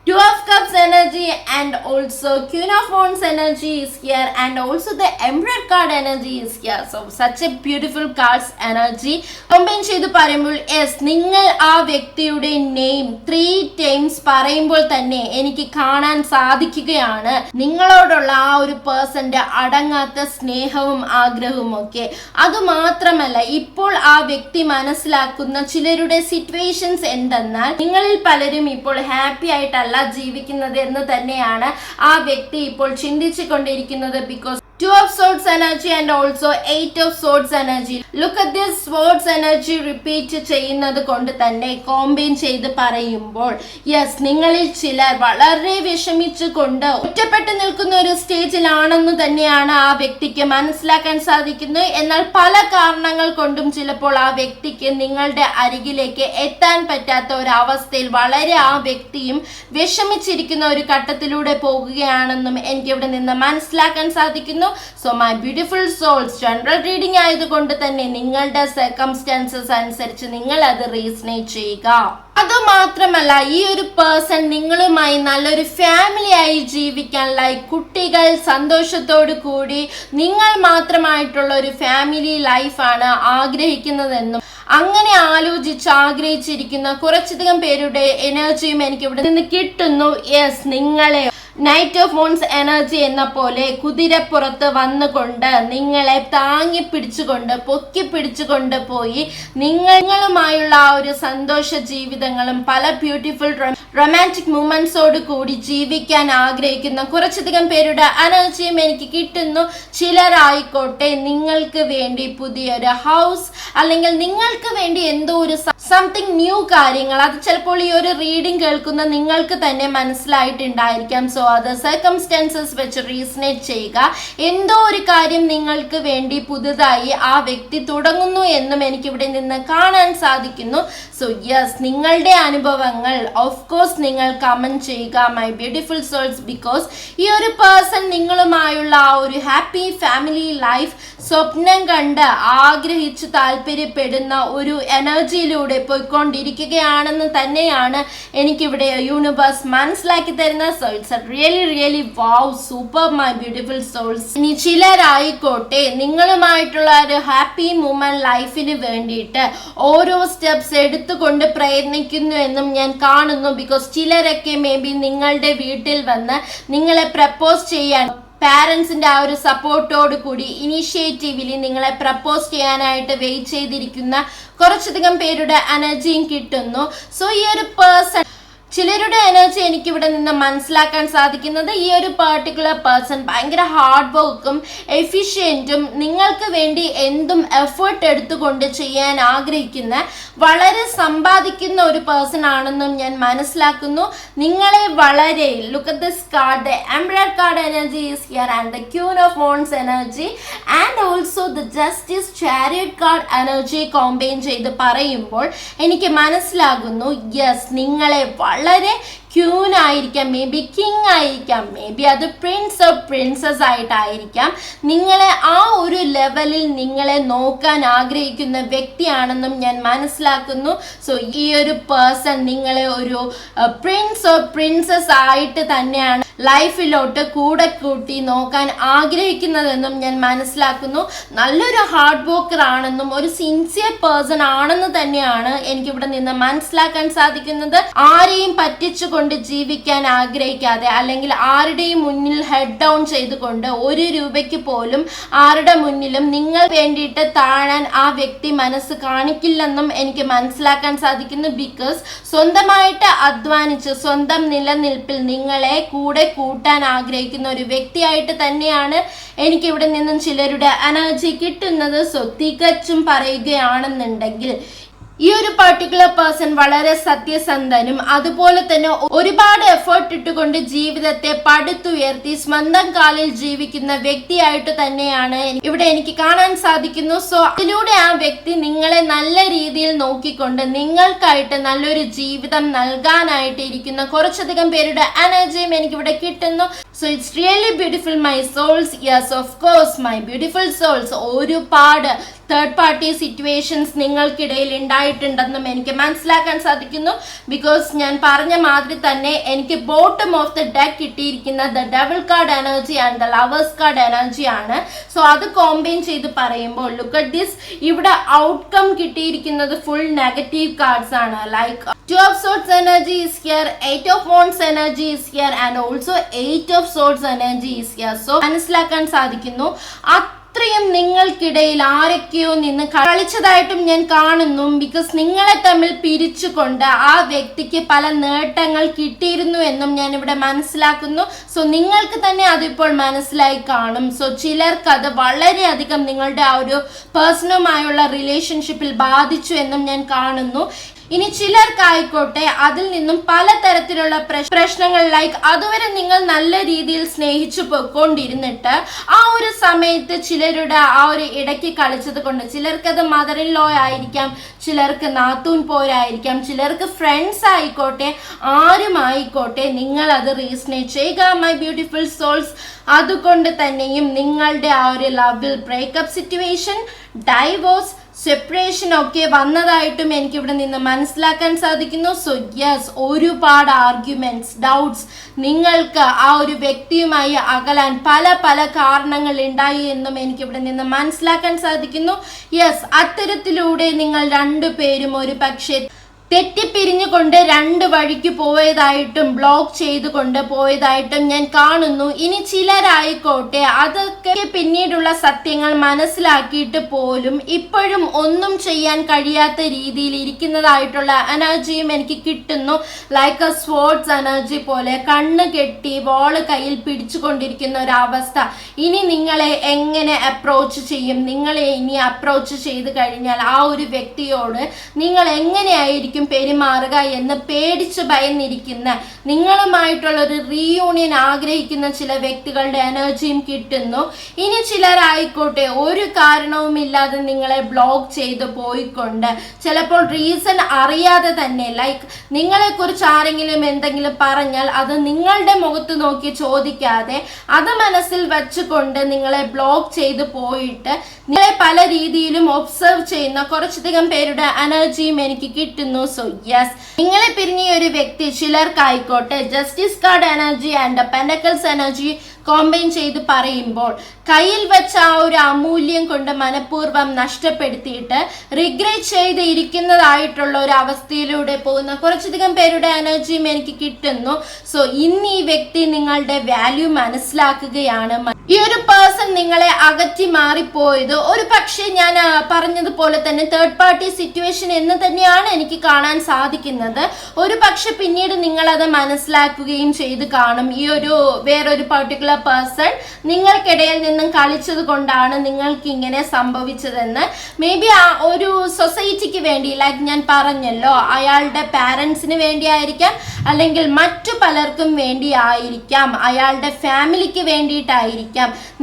Two of Cups energy and also Queen of Wands energy is here, and also the Emperor card energy is here. So such a beautiful cards energy combine ചെയ്തു പറയുമ്പോൾ yes, നിങ്ങൾ ആ വ്യക്തിയുടെ നെയിം 3 times പറയുമ്പോൾ തന്നെ എനിക്ക് കാണാൻ സാധിക്കുകയാണ് നിങ്ങളോടുള്ള ആ ഒരു പേഴ്സന്റെ അടങ്ങാത്ത സ്നേഹവും ആഗ്രഹവും ഒക്കെ. അതുമാത്രമല്ല, ഇപ്പോൾ ആ വ്യക്തി മനസ്സിലാക്കുന്ന ചിലരുടെ സിറ്റുവേഷൻസ് എന്തെന്നാൽ, നിങ്ങളിൽ പലരും ഇപ്പോൾ ഹാപ്പി ആയിട്ടല്ല ജീവിക്കുന്നത് എന്ന് തന്നെയാണ് ആ വ്യക്തി ഇപ്പോൾ ചിന്തിച്ചു കൊണ്ടിരിക്കുന്നത്. Because Two of Swords energy and also Eight of Swords energy. Look at this Swords energy repeat ചെയ്യുന്നത് കൊണ്ട് തന്നെ കോമ്പൈൻ ചെയ്ത് പറയുമ്പോൾ യെസ്, നിങ്ങളിൽ ചിലർ വളരെ വിഷമിച്ചുകൊണ്ട് ഒറ്റപ്പെട്ട് നിൽക്കുന്ന ഒരു സ്റ്റേജിലാണെന്ന് തന്നെയാണ് ആ വ്യക്തിക്ക് മനസ്സിലാക്കാൻ സാധിക്കുന്നത്. എന്നാൽ പല കാരണങ്ങൾ കൊണ്ടും ചിലപ്പോൾ ആ വ്യക്തിക്ക് നിങ്ങളുടെ അരികിലേക്ക് എത്താൻ പറ്റാത്ത ഒരു അവസ്ഥയിൽ വളരെ ആ വ്യക്തിയും വിഷമിച്ചിരിക്കുന്ന ഒരു ഘട്ടത്തിലൂടെ പോകുകയാണെന്നും എനിക്ക് ഇവിടെ നിന്ന് മനസ്സിലാക്കാൻ സാധിക്കുന്നു. So my beautiful souls, general reading ആയതുകൊണ്ട് തന്നെ നിങ്ങളുടെ സർക്കംസ്റ്റാൻസസ് അനുസരിച്ച് നിങ്ങൾ അത് റീസണേറ്റ് ചെയ്യുക. അതുമാത്രമല്ല, ഈ ഒരു പേഴ്സൺ നിങ്ങളുമായി നല്ലൊരു ഫാമിലി ആയി ജീവിക്കാൻ, ലൈക്ക് കുട്ടികൾ സന്തോഷത്തോടു കൂടി നിങ്ങൾ മാത്രമായിട്ടുള്ള ഒരു ഫാമിലി ലൈഫാണ് ആഗ്രഹിക്കുന്നതെന്നും അങ്ങനെ ആലോചിച്ച് ആഗ്രഹിച്ചിരിക്കുന്ന കുറച്ചധികം പേരുടെ എനർജിയും എനിക്ക് ഇവിടെ നിന്ന് കിട്ടുന്നു. യെസ്, നിങ്ങളെ നൈറ്റ് ഓഫ് മോൺസ് എനർജി എന്ന പോലെ കുതിരപ്പുറത്ത് വന്നുകൊണ്ട് നിങ്ങളെ താങ്ങി പിടിച്ചുകൊണ്ട് പൊക്കി പിടിച്ചുകൊണ്ട് പോയി നിങ്ങളുമായുള്ള ആ ഒരു സന്തോഷ ജീവിതങ്ങളും പല ബ്യൂട്ടിഫുൾ റൊമാൻറ്റിക് മൂമെന്റ്സോട് കൂടി ജീവിക്കാൻ ആഗ്രഹിക്കുന്ന കുറച്ചധികം പേരുടെ എനർജിയും എനിക്ക് കിട്ടുന്നു. ചിലരായിക്കോട്ടെ നിങ്ങൾക്ക് വേണ്ടി പുതിയൊരു ഹൗസ് അല്ലെങ്കിൽ നിങ്ങൾക്ക് വേണ്ടി എന്തോ ഒരു സംതിങ് ന്യൂ കാര്യങ്ങൾ, അത് ചിലപ്പോൾ ഈ ഒരു റീഡിംഗ് കേൾക്കുന്ന നിങ്ങൾക്ക് തന്നെ മനസ്സിലായിട്ടുണ്ടായിരിക്കാം. സോ അത് സർക്കംസ്റ്റാൻസസ് വെച്ച് റീസണേറ്റ് ചെയ്യുക. എന്തോ ഒരു കാര്യം നിങ്ങൾക്ക് വേണ്ടി പുതുതായി ആ വ്യക്തി തുടങ്ങുന്നു എന്നും എനിക്കിവിടെ നിന്ന് കാണാൻ സാധിക്കുന്നു. സോ യെസ്, നിങ്ങളുടെ അനുഭവങ്ങൾ ഓഫ് കോഴ്സ് നിങ്ങൾ കമന്റ് ചെയ്യുക മൈ ബ്യൂട്ടിഫുൾ സോൾസ്. ബിക്കോസ് ഈ ഒരു പേഴ്സൺ നിങ്ങളുമായുള്ള ആ ഒരു ഹാപ്പി ഫാമിലി ലൈഫ് സ്വപ്നം കണ്ട് ആഗ്രഹിച്ച് താല്പര്യപ്പെടുന്ന ഒരു എനർജിയിലൂടെ പോയിക്കൊണ്ടിരിക്കുകയാണെന്ന് തന്നെയാണ് എനിക്കിവിടെ യൂണിവേഴ്സ് മനസ്സിലാക്കി തരുന്നത്. So it's really wow super my beautiful souls. ഇനി ചിലരായിക്കോട്ടെ നിങ്ങളുമായിട്ടുള്ള ഒരു ഹാപ്പി മൂമെന്റ് ലൈഫിന് വേണ്ടിയിട്ട് ഓരോ സ്റ്റെപ്സ് എടുത്തുകൊണ്ട് പ്രയത്നിക്കുന്നു എന്നും ഞാൻ കാണുന്നു. ബിക്കോസ് ചിലരൊക്കെ മേ ബി നിങ്ങളുടെ വീട്ടിൽ വന്ന് നിങ്ങളെ പ്രപ്പോസ് ചെയ്യാൻ പാരൻസിന്റെ ആ ഒരു സപ്പോർട്ടോട് കൂടി ഇനീഷ്യേറ്റീവിലി നിങ്ങളെ പ്രപ്പോസ് ചെയ്യാനായിട്ട് വെയിറ്റ് ചെയ്തിരിക്കുന്ന കുറച്ചധികം പേരുടെ എനർജിയും കിട്ടുന്നു. സോ ഈ ഒരു പേഴ്സൺ, ചിലരുടെ എനർജി എനിക്കിവിടെ നിന്ന് മനസ്സിലാക്കാൻ സാധിക്കുന്നത് ഈ ഒരു പെർട്ടിക്കുലർ പേഴ്സൺ ഭയങ്കര ഹാർഡ് വർക്കും എഫിഷ്യൻറ്റും നിങ്ങൾക്ക് വേണ്ടി എന്തും എഫേർട്ട് എടുത്തുകൊണ്ട് ചെയ്യാൻ ആഗ്രഹിക്കുന്ന വളരെ സമ്പാദിക്കുന്ന ഒരു പേഴ്സൺ ആണെന്നും ഞാൻ മനസ്സിലാക്കുന്നു. നിങ്ങളെ വളരെ look at this card, the emperor card energy is here and the queen of wands energy and also the justice chariot card energy combine ചെയ്ത് പറയുമ്പോൾ എനിക്ക് മനസ്സിലാകുന്നു യെസ്, നിങ്ങളെ വളരെ ക്യൂൻ ആയിരിക്കാം, മേ ബി കിങ് ആയിരിക്കാം, മേ ബി അത് Prince of princess ആയിട്ടായിരിക്കാം. നിങ്ങളെ ആ ഒരു ലെവലിൽ നിങ്ങളെ നോക്കാൻ ആഗ്രഹിക്കുന്ന വ്യക്തിയാണെന്നും ഞാൻ മനസ്സിലാക്കുന്നു. സോ ഈ ഒരു പേഴ്സൺ നിങ്ങളെ ഒരു പ്രിൻസ് ഓഫ് പ്രിൻസസ് ആയിട്ട് തന്നെയാണ് ലൈഫിലോട്ട് കൂടെ കൂട്ടി നോക്കാൻ ആഗ്രഹിക്കുന്നതെന്നും ഞാൻ മനസ്സിലാക്കുന്നു. നല്ലൊരു ഹാർഡ് വർക്കർ ആണെന്നും ഒരു സിൻസിയർ പേഴ്സൺ ആണെന്ന് തന്നെയാണ് എനിക്കിവിടെ നിന്ന് മനസ്സിലാക്കാൻ സാധിക്കുന്നത്. ആരെയും പറ്റിച്ചുകൊണ്ട് ജീവിക്കാൻ ആഗ്രഹിക്കാതെ അല്ലെങ്കിൽ ആരുടെയും മുന്നിൽ ഹെഡ് ഡൗൺ ചെയ്തുകൊണ്ട് ഒരു രൂപയ്ക്ക് പോലും ആരുടെ മുന്നിലും നിങ്ങൾ വേണ്ടിയിട്ട് താഴാൻ ആ വ്യക്തി മനസ്സ് കാണിക്കില്ലെന്നും എനിക്ക് മനസ്സിലാക്കാൻ സാധിക്കുന്നു. ബിക്കോസ് സ്വന്തമായിട്ട് അധ്വാനിച്ച് സ്വന്തം നിലനിൽപ്പിൽ നിങ്ങളെ കൂടെ കൂട്ടാൻ ആഗ്രഹിക്കുന്ന ഒരു വ്യക്തിയായിട്ട് തന്നെയാണ് എനിക്കിവിടെ നിന്നും ചിലരുടെ എനർജി കിട്ടുന്നത്. സോ തികച്ചും പറയുകയാണെന്നുണ്ടെങ്കിൽ ഈ ഒരു പർട്ടിക്കുലർ പേഴ്സൺ വളരെ സത്യസന്ധനും അതുപോലെ തന്നെ ഒരുപാട് എഫേർട്ട് ഇട്ടുകൊണ്ട് ജീവിതത്തെ പടുത്തുയർത്തി സ്വന്തം കാലിൽ ജീവിക്കുന്ന വ്യക്തിയായിട്ട് തന്നെയാണ് ഇവിടെ എനിക്ക് കാണാൻ സാധിക്കുന്നു. സോ അതിലൂടെ ആ വ്യക്തി നിങ്ങളെ നല്ല രീതിയിൽ നോക്കിക്കൊണ്ട് നിങ്ങൾക്കായിട്ട് നല്ലൊരു ജീവിതം നൽകാനായിട്ട് ഇരിക്കുന്ന കുറച്ചധികം പേരുടെ എനർജിയും എനിക്കിവിടെ കിട്ടുന്നു. So it's really beautiful my souls. Yes of course my beautiful souls. ഒരുപാട് തേർഡ് പാർട്ടി സിറ്റുവേഷൻസ് നിങ്ങൾക്കിടയിൽ ഉണ്ടായിട്ടുണ്ടെന്നും എനിക്ക് മനസ്സിലാക്കാൻ സാധിക്കുന്നു. ബിക്കോസ് ഞാൻ പറഞ്ഞ മാതിരി തന്നെ എനിക്ക് ബോട്ടം ഓഫ് ദ ഡെക്ക് കിട്ടിയിരിക്കുന്ന the double card energy and the lovers card energy ആണ്. സോ അത് കോമ്പൈൻ ചെയ്ത് പറയുമ്പോൾ ലുക്ക് അറ്റ് ദിസ്, ഇവിടെ ഔട്ട്കം കിട്ടിയിരിക്കുന്നത് ഫുൾ നെഗറ്റീവ് കാർഡ്സ് ആണ്. Like 2 of Swords energy is here, 8 of Wands energy is here and also 8 of Swords energy is here. So മനസ്സിലാക്കാൻ സാധിക്കുന്നു അത്രയും നിങ്ങൾക്കിടയിൽ ആരൊക്കെയോ നിന്ന് കളിച്ചതായിട്ടും ഞാൻ കാണുന്നു. ബിക്കോസ് നിങ്ങളെ തമ്മിൽ പിരിച്ചുകൊണ്ട് ആ വ്യക്തിക്ക് പല നേട്ടങ്ങൾ കിട്ടിയിരുന്നു എന്നും ഞാൻ ഇവിടെ മനസ്സിലാക്കുന്നു. സോ നിങ്ങൾക്ക് തന്നെ അതിപ്പോൾ മനസ്സിലായി കാണും. സോ ചിലർക്ക് അത് വളരെയധികം നിങ്ങളുടെ ആ ഒരു പേഴ്സണുമായുള്ള റിലേഷൻഷിപ്പിൽ ബാധിച്ചു എന്നും ഞാൻ കാണുന്നു. ഇനി ചിലർക്കായിക്കോട്ടെ അതിൽ നിന്നും പലതരത്തിലുള്ള പ്രശ്നങ്ങൾ, ലൈക്ക് അതുവരെ നിങ്ങൾ നല്ല രീതിയിൽ സ്നേഹിച്ചു പോയിക്കൊണ്ടിരുന്നിട്ട് ആ ഒരു സമയത്ത് ചിലരുടെ ആ ഒരു ഇടയ്ക്ക് കളിച്ചത് കൊണ്ട്, ചിലർക്ക് അത് മദർ ഇൻ ലോ ആയിരിക്കാം, ചിലർക്ക് നാത്തൂൻ പോരായിരിക്കാം, ചിലർക്ക് ഫ്രണ്ട്സ് ആയിക്കോട്ടെ, ആരുമായിക്കോട്ടെ, നിങ്ങൾ അത് റീസണേറ്റ് ചെയ്യുക മൈ ബ്യൂട്ടിഫുൾ സോൾസ്. അതുകൊണ്ട് തന്നെയും നിങ്ങളുടെ ആ ഒരു ലവിൽ ബ്രേക്കപ്പ് സിറ്റുവേഷൻ, ഡൈവോഴ്സ്, സെപ്പറേഷൻ ഒക്കെ വന്നതായിട്ടും എനിക്ക് ഇവിടെ നിന്ന് മനസ്സിലാക്കാൻ സാധിക്കുന്നു. സോ യെസ്, ഒരുപാട് ആർഗ്യുമെന്റ്സ്, ഡൗട്ട്സ്, നിങ്ങൾക്ക് ആ ഒരു വ്യക്തിയുമായി അകലാൻ പല പല കാരണങ്ങൾ ഉണ്ടായി എന്നും എനിക്ക് ഇവിടെ നിന്ന് മനസ്സിലാക്കാൻ സാധിക്കുന്നു. യെസ്, അത്തരത്തിലൂടെ നിങ്ങൾ രണ്ടുപേരും ഒരു പക്ഷേ തെറ്റിപ്പിരിഞ്ഞുകൊണ്ട് രണ്ട് വഴിക്ക് പോയതായിട്ടും ബ്ലോക്ക് ചെയ്തുകൊണ്ട് പോയതായിട്ടും ഞാൻ കാണുന്നു. ഇനി ചിലരായിക്കോട്ടെ അതൊക്കെ പിന്നീടുള്ള സത്യങ്ങൾ മനസ്സിലാക്കിയിട്ട് പോലും ഇപ്പോഴും ഒന്നും ചെയ്യാൻ കഴിയാത്ത രീതിയിൽ ഇരിക്കുന്നതായിട്ടുള്ള എനർജിയും എനിക്ക് കിട്ടുന്നു. ലൈക്ക് എ സ്പോർട്സ് എനർജി പോലെ കണ്ണ് കെട്ടി വോള് കയ്യിൽ പിടിച്ചുകൊണ്ടിരിക്കുന്ന ഒരു അവസ്ഥ. ഇനി നിങ്ങളെ എങ്ങനെ അപ്രോച്ച് ചെയ്യും, നിങ്ങളെ ഇനി അപ്രോച്ച് ചെയ്ത് കഴിഞ്ഞാൽ ആ ഒരു വ്യക്തിയോട് നിങ്ങൾ എങ്ങനെയായിരിക്കും പെരുമാറുക എന്ന് പേടിച്ച് ഭയന്നിരിക്കുന്ന, നിങ്ങളുമായിട്ടുള്ള ഒരു റീയൂണിയൻ ആഗ്രഹിക്കുന്ന ചില വ്യക്തികളുടെ എനർജിയും കിട്ടുന്നു. ഇനി ചിലരായിക്കോട്ടെ ഒരു കാരണവുമില്ലാതെ നിങ്ങളെ ബ്ലോക്ക് ചെയ്ത് പോയിക്കൊണ്ട് ചിലപ്പോൾ റീസൺ അറിയാതെ തന്നെ, ലൈക്ക് നിങ്ങളെ കുറിച്ച് ആരെങ്കിലും എന്തെങ്കിലും പറഞ്ഞാൽ അത് നിങ്ങളുടെ മുഖത്ത് നോക്കി ചോദിക്കാതെ അത് മനസ്സിൽ വെച്ചുകൊണ്ട് നിങ്ങളെ ബ്ലോക്ക് ചെയ്ത് പോയിട്ട് നിങ്ങളെ പല രീതിയിലും ഒബ്സർവ് ചെയ്യുന്ന കുറച്ചധികം പേരുടെ എനർജിയും എനിക്ക് കിട്ടുന്നു. സോ യെസ്, നിങ്ങളെ പിരിഞ്ഞ ഒരു വ്യക്തി ചിലർക്കായിക്കോട്ടെ justice card energy and pentacles energy combine ചെയ്ത് പറയുമ്പോൾ കയ്യിൽ വെച്ച ആ ഒരു അമൂല്യം കൊണ്ട് മനഃപൂർവ്വം നഷ്ടപ്പെടുത്തിയിട്ട് റിഗ്രറ്റ് ചെയ്ത് ഇരിക്കുന്നതായിട്ടുള്ള ഒരു അവസ്ഥയിലൂടെ പോകുന്ന കുറച്ചധികം പേരുടെ എനർജിയും എനിക്ക് കിട്ടുന്നു. സോ ഇന്ന് ഈ വ്യക്തി നിങ്ങളുടെ വാല്യൂ മനസ്സിലാക്കുകയാണ്. ഈ ഒരു പേഴ്സൺ നിങ്ങളെ അകറ്റി മാറിപ്പോയത് ഒരു പക്ഷേ ഞാൻ പറഞ്ഞതുപോലെ തന്നെ തേർഡ് പാർട്ടി സിറ്റുവേഷൻ എന്ന് തന്നെയാണ് എനിക്ക് കാണാൻ സാധിക്കുന്നത്. ഒരു പക്ഷെ പിന്നീട് നിങ്ങളത് മനസ്സിലാക്കുകയും ചെയ്ത് കാണും. ഈ ഒരു വേറൊരു പർട്ടിക്കുലർ പേഴ്സൺ നിങ്ങൾക്കിടയിൽ നിന്നും കളിച്ചത് കൊണ്ടാണ് നിങ്ങൾക്ക് ഇങ്ങനെ സംഭവിച്ചതെന്ന്. മേ ബി ആ ഒരു സൊസൈറ്റിക്ക് വേണ്ടി, ലൈക്ക് ഞാൻ പറഞ്ഞല്ലോ, അയാളുടെ പാരൻസിന് വേണ്ടിയായിരിക്കാം, അല്ലെങ്കിൽ മറ്റു പലർക്കും വേണ്ടി ആയിരിക്കാം, അയാളുടെ ഫാമിലിക്ക് വേണ്ടിയിട്ടായിരിക്കാം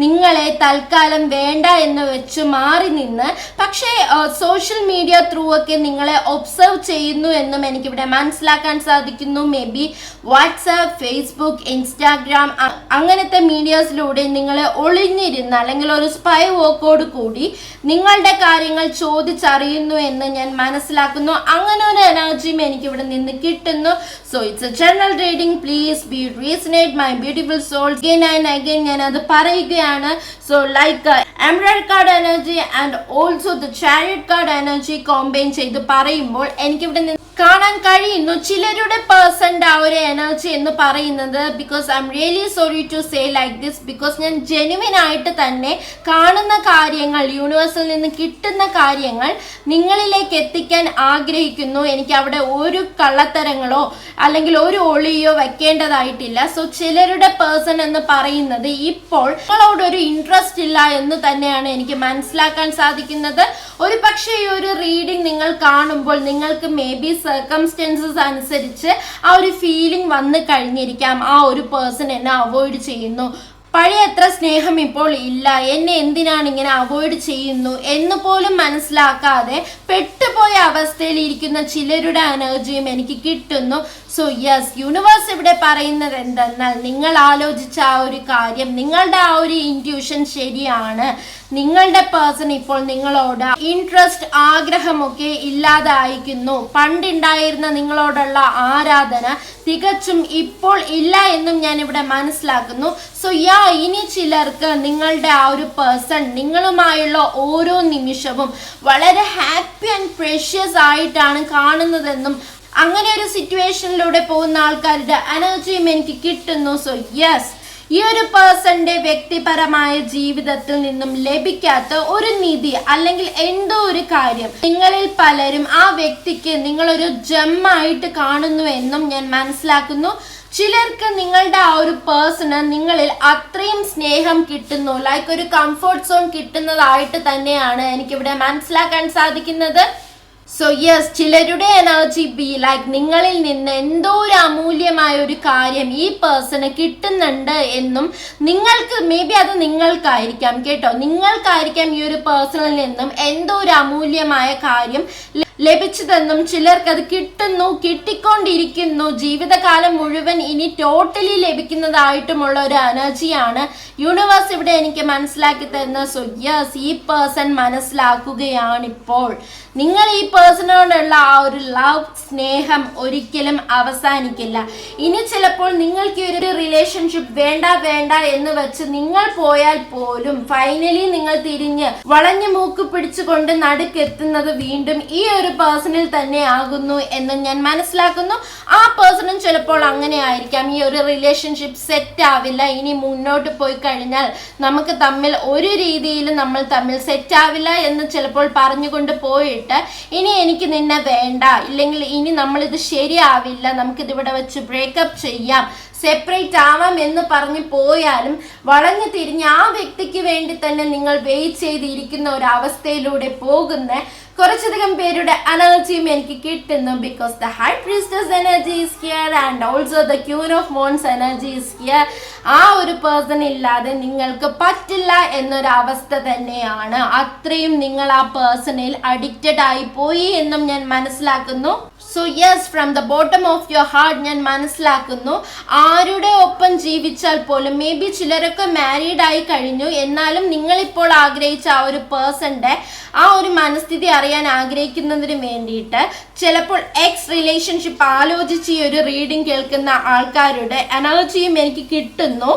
നിങ്ങളെ തൽക്കാലം വേണ്ട എന്ന് വെച്ച് മാറി നിന്ന്, പക്ഷേ സോഷ്യൽ മീഡിയ ത്രൂ ഒക്കെ നിങ്ങളെ ഒബ്സർവ് ചെയ്യുന്നു എന്നും എനിക്കിവിടെ മനസ്സിലാക്കാൻ സാധിക്കുന്നു. May be WhatsApp, Facebook, Instagram അങ്ങനത്തെ മീഡിയാസിലൂടെ നിങ്ങളെ ഒളിഞ്ഞിരുന്ന് അല്ലെങ്കിൽ ഒരു സ്പൈ വർക്കോട് കൂടി നിങ്ങളുടെ കാര്യങ്ങൾ ചോദിച്ചറിയുന്നു എന്ന് ഞാൻ മനസ്സിലാക്കുന്നു. അങ്ങനെ ഒരു എനർജിയും എനിക്കിവിടെ നിന്ന് കിട്ടുന്നു. So it's a general reading. Please be resonate my beautiful souls. Again and again ഞാൻ അത് പറയുകയാണ്. So like emerald card energy and also the chariot card energy combine ചെയ്ത് പറയുമ്പോൾ എനിക്കിവിടെ നിന്ന് കാണാൻ കഴിയുന്നു ചിലരുടെ പേഴ്സന്റെ ആ ഒരു എനർജി എന്ന് പറയുന്നത്, because I am really sorry to say like this, because ഞാൻ ജെനുവിൻ ആയിട്ട് തന്നെ കാണുന്ന കാര്യങ്ങൾ, യൂണിവേഴ്സിൽ നിന്ന് കിട്ടുന്ന കാര്യങ്ങൾ നിങ്ങളിലേക്ക് എത്തിക്കാൻ ആഗ്രഹിക്കുന്നു. എനിക്ക് അവിടെ ഒരു കള്ളത്തരങ്ങളോ അല്ലെങ്കിൽ ഒരു ഒളിയോ വെക്കേണ്ടതായിട്ടില്ല. സോ ചിലരുടെ പേഴ്സൺ എന്ന് പറയുന്നത് ഇപ്പോൾ നിങ്ങളോടൊരു ഇൻട്രസ്റ്റ് ഇല്ല എന്ന് തന്നെയാണ് എനിക്ക് മനസ്സിലാക്കാൻ സാധിക്കുന്നത്. ഒരു പക്ഷേ ഈ ഒരു റീഡിംഗ് നിങ്ങൾ കാണുമ്പോൾ നിങ്ങൾക്ക് മേ ബി സർക്കംസ്റ്റൻസസ് അനുസരിച്ച് ആ ഒരു ഫീലിംഗ് വന്നു കഴിഞ്ഞിരിക്കാം. ആ ഒരു പേഴ്സൺ എന്നെ അവോയ്ഡ് ചെയ്യുന്നു, പഴയ അത്ര സ്നേഹം ഇപ്പോൾ ഇല്ല, എന്നെ എന്തിനാണ് ഇങ്ങനെ അവോയ്ഡ് ചെയ്യുന്നു എന്ന് പോലും മനസ്സിലാക്കാതെ പെട്ടുപോയ അവസ്ഥയിൽ ഇരിക്കുന്ന ചിലരുടെ എനർജിയും എനിക്ക് കിട്ടുന്നു. സോ യെസ്, യൂണിവേഴ്സ് ഇവിടെ പറയുന്നത് എന്തെന്നാൽ നിങ്ങൾ ആലോചിച്ച ആ ഒരു കാര്യം, നിങ്ങളുടെ ആ ഒരു ഇൻറ്റ്യൂഷൻ ശരിയാണ്. നിങ്ങളുടെ പേഴ്സൺ ഇപ്പോൾ നിങ്ങളോട് ഇൻട്രസ്റ്റ്, ആഗ്രഹമൊക്കെ ഇല്ലാതായിരിക്കുന്നു. പണ്ടുണ്ടായിരുന്ന നിങ്ങളോടുള്ള ആരാധന തികച്ചും ഇപ്പോൾ ഇല്ല എന്നും ഞാൻ ഇവിടെ മനസ്സിലാക്കുന്നു. സോ ഇനി ചിലർക്ക് നിങ്ങളുടെ ആ ഒരു പേഴ്സൺ നിങ്ങളുമായുള്ള ഓരോ നിമിഷവും വളരെ ഹാപ്പി ആൻഡ് പ്രഷ്യസ് ആയിട്ടാണ് കാണുന്നതെന്നും അങ്ങനെ ഒരു സിറ്റുവേഷനിലൂടെ പോകുന്ന ആൾക്കാരുടെ എനർജിയും എനിക്ക് കിട്ടുന്നു. സോ യെസ്, ഈ ഒരു പേഴ്സന്റെ വ്യക്തിപരമായ ജീവിതത്തിൽ നിന്നും ലഭിക്കാത്ത ഒരു നിധി അല്ലെങ്കിൽ എന്തോ ഒരു കാര്യം നിങ്ങളിൽ പലരും ആ വ്യക്തിക്ക് നിങ്ങളൊരു ജെമ്മായിട്ട് കാണുന്നു എന്നും ഞാൻ മനസ്സിലാക്കുന്നു. ചിലർക്ക് നിങ്ങളുടെ ആ ഒരു പേഴ്സണ് നിങ്ങളിൽ അത്രയും സ്നേഹം കിട്ടുന്നു, ലൈക്ക് ഒരു കംഫർട്ട് സോൺ കിട്ടുന്നതായിട്ട് തന്നെയാണ് എനിക്കിവിടെ മനസ്സിലാക്കാൻ സാധിക്കുന്നത്. സോ യെസ്, ചിലരുടെ എനർജി ബി ലൈക്ക് നിങ്ങളിൽ നിന്ന് എന്തോ ഒരു അമൂല്യമായ ഒരു കാര്യം ഈ പേഴ്സണ് കിട്ടുന്നുണ്ട് എന്നും നിങ്ങൾക്ക് മേ ബി അത് നിങ്ങൾക്കായിരിക്കാം കേട്ടോ, നിങ്ങൾക്കായിരിക്കാം ഈ ഒരു പേഴ്സണിൽ നിന്നും എന്തോ ഒരു അമൂല്യമായ കാര്യം ലഭിച്ചതെന്നും ചിലർക്ക് അത് കിട്ടുന്നു, കിട്ടിക്കൊണ്ടിരിക്കുന്നു, ജീവിതകാലം മുഴുവൻ ഇനി ടോട്ടലി ലഭിക്കുന്നതായിട്ടുമുള്ള ഒരു എനർജിയാണ് യൂണിവേഴ്സ് ഇവിടെ എനിക്ക് മനസ്സിലാക്കി തരുന്നത്. സോ യെസ്, ഈ പേഴ്സൺ മനസ്സിലാക്കുകയാണിപ്പോൾ നിങ്ങൾ ഈ പേഴ്സണോടുള്ള ആ ഒരു ലവ്, സ്നേഹം ഒരിക്കലും അവസാനിക്കില്ല. ഇനി ചിലപ്പോൾ നിങ്ങൾക്ക് ഒരു റിലേഷൻഷിപ്പ് വേണ്ട എന്ന് വെച്ച് നിങ്ങൾ പോയാൽ പോലും ഫൈനലി നിങ്ങൾ തിരിഞ്ഞ് വളഞ്ഞു മൂക്ക് പിടിച്ചുകൊണ്ട് നടുക്കെത്തുന്നത് വീണ്ടും ഈ ഒരു പേഴ്സണിൽ തന്നെ ആകുന്നു എന്ന് ഞാൻ മനസ്സിലാക്കുന്നു. ആ പേഴ്സണും ചിലപ്പോൾ അങ്ങനെ ആയിരിക്കാം, ഈ ഒരു റിലേഷൻഷിപ്പ് സെറ്റ് ആവില്ല, ഇനി മുന്നോട്ട് പോയി കഴിഞ്ഞാൽ നമുക്ക് തമ്മിൽ ഒരു രീതിയിലും നമ്മൾ തമ്മിൽ സെറ്റ് ആവില്ല എന്ന് ചിലപ്പോൾ പറഞ്ഞുകൊണ്ട് പോയിട്ട് ഇനി എനിക്ക് നിന്നെ വേണ്ട, ഇല്ലെങ്കിൽ ഇനി നമ്മളിത് ശരിയാവില്ല, നമുക്കിതിവിടെ വെച്ച് ബ്രേക്കപ്പ് ചെയ്യാം, സെപ്പറേറ്റ് ആവാം എന്ന് പറഞ്ഞു പോയാലും വളഞ്ഞു തിരിഞ്ഞ് ആ വ്യക്തിക്ക് വേണ്ടി തന്നെ നിങ്ങൾ വെയിറ്റ് ചെയ്തിരിക്കുന്ന ഒരു അവസ്ഥയിലൂടെ പോകുന്ന കുറച്ചധികം പേരുടെ എനർജിയും എനിക്ക് കിട്ടുന്നു. Because the high priestess energy is here and also the queen of Mons energy is here. ആ ഒരു പേഴ്സൺ ഇല്ലാതെ നിങ്ങൾക്ക് പറ്റില്ല എന്നൊരു അവസ്ഥ തന്നെയാണ്. അത്രയും നിങ്ങൾ ആ പേഴ്സണിൽ അഡിക്റ്റഡ് ആയി പോയി എന്നും ഞാൻ മനസ്സിലാക്കുന്നു. So yes, from the bottom of your heart ഞാൻ മനസ്സിലാക്കുന്നു, ആരുടെ ഒപ്പം ജീവിച്ചാൽ പോലും മേ ബി ചിലരൊക്കെ മാരീഡ് ആയി കഴിഞ്ഞു, എന്നാലും നിങ്ങളിപ്പോൾ ആഗ്രഹിച്ച ആ ഒരു പേഴ്സന്റെ ആ ഒരു മനസ്ഥിതി അറിയാൻ ആഗ്രഹിക്കുന്നതിന് വേണ്ടിയിട്ട് ചിലപ്പോൾ എക്സ് റിലേഷൻഷിപ്പ് ആലോചിച്ച് ഈ ഒരു റീഡിംഗ് കേൾക്കുന്ന ആൾക്കാരുടെ എനർജിയും എനിക്ക് കിട്ടുന്നു.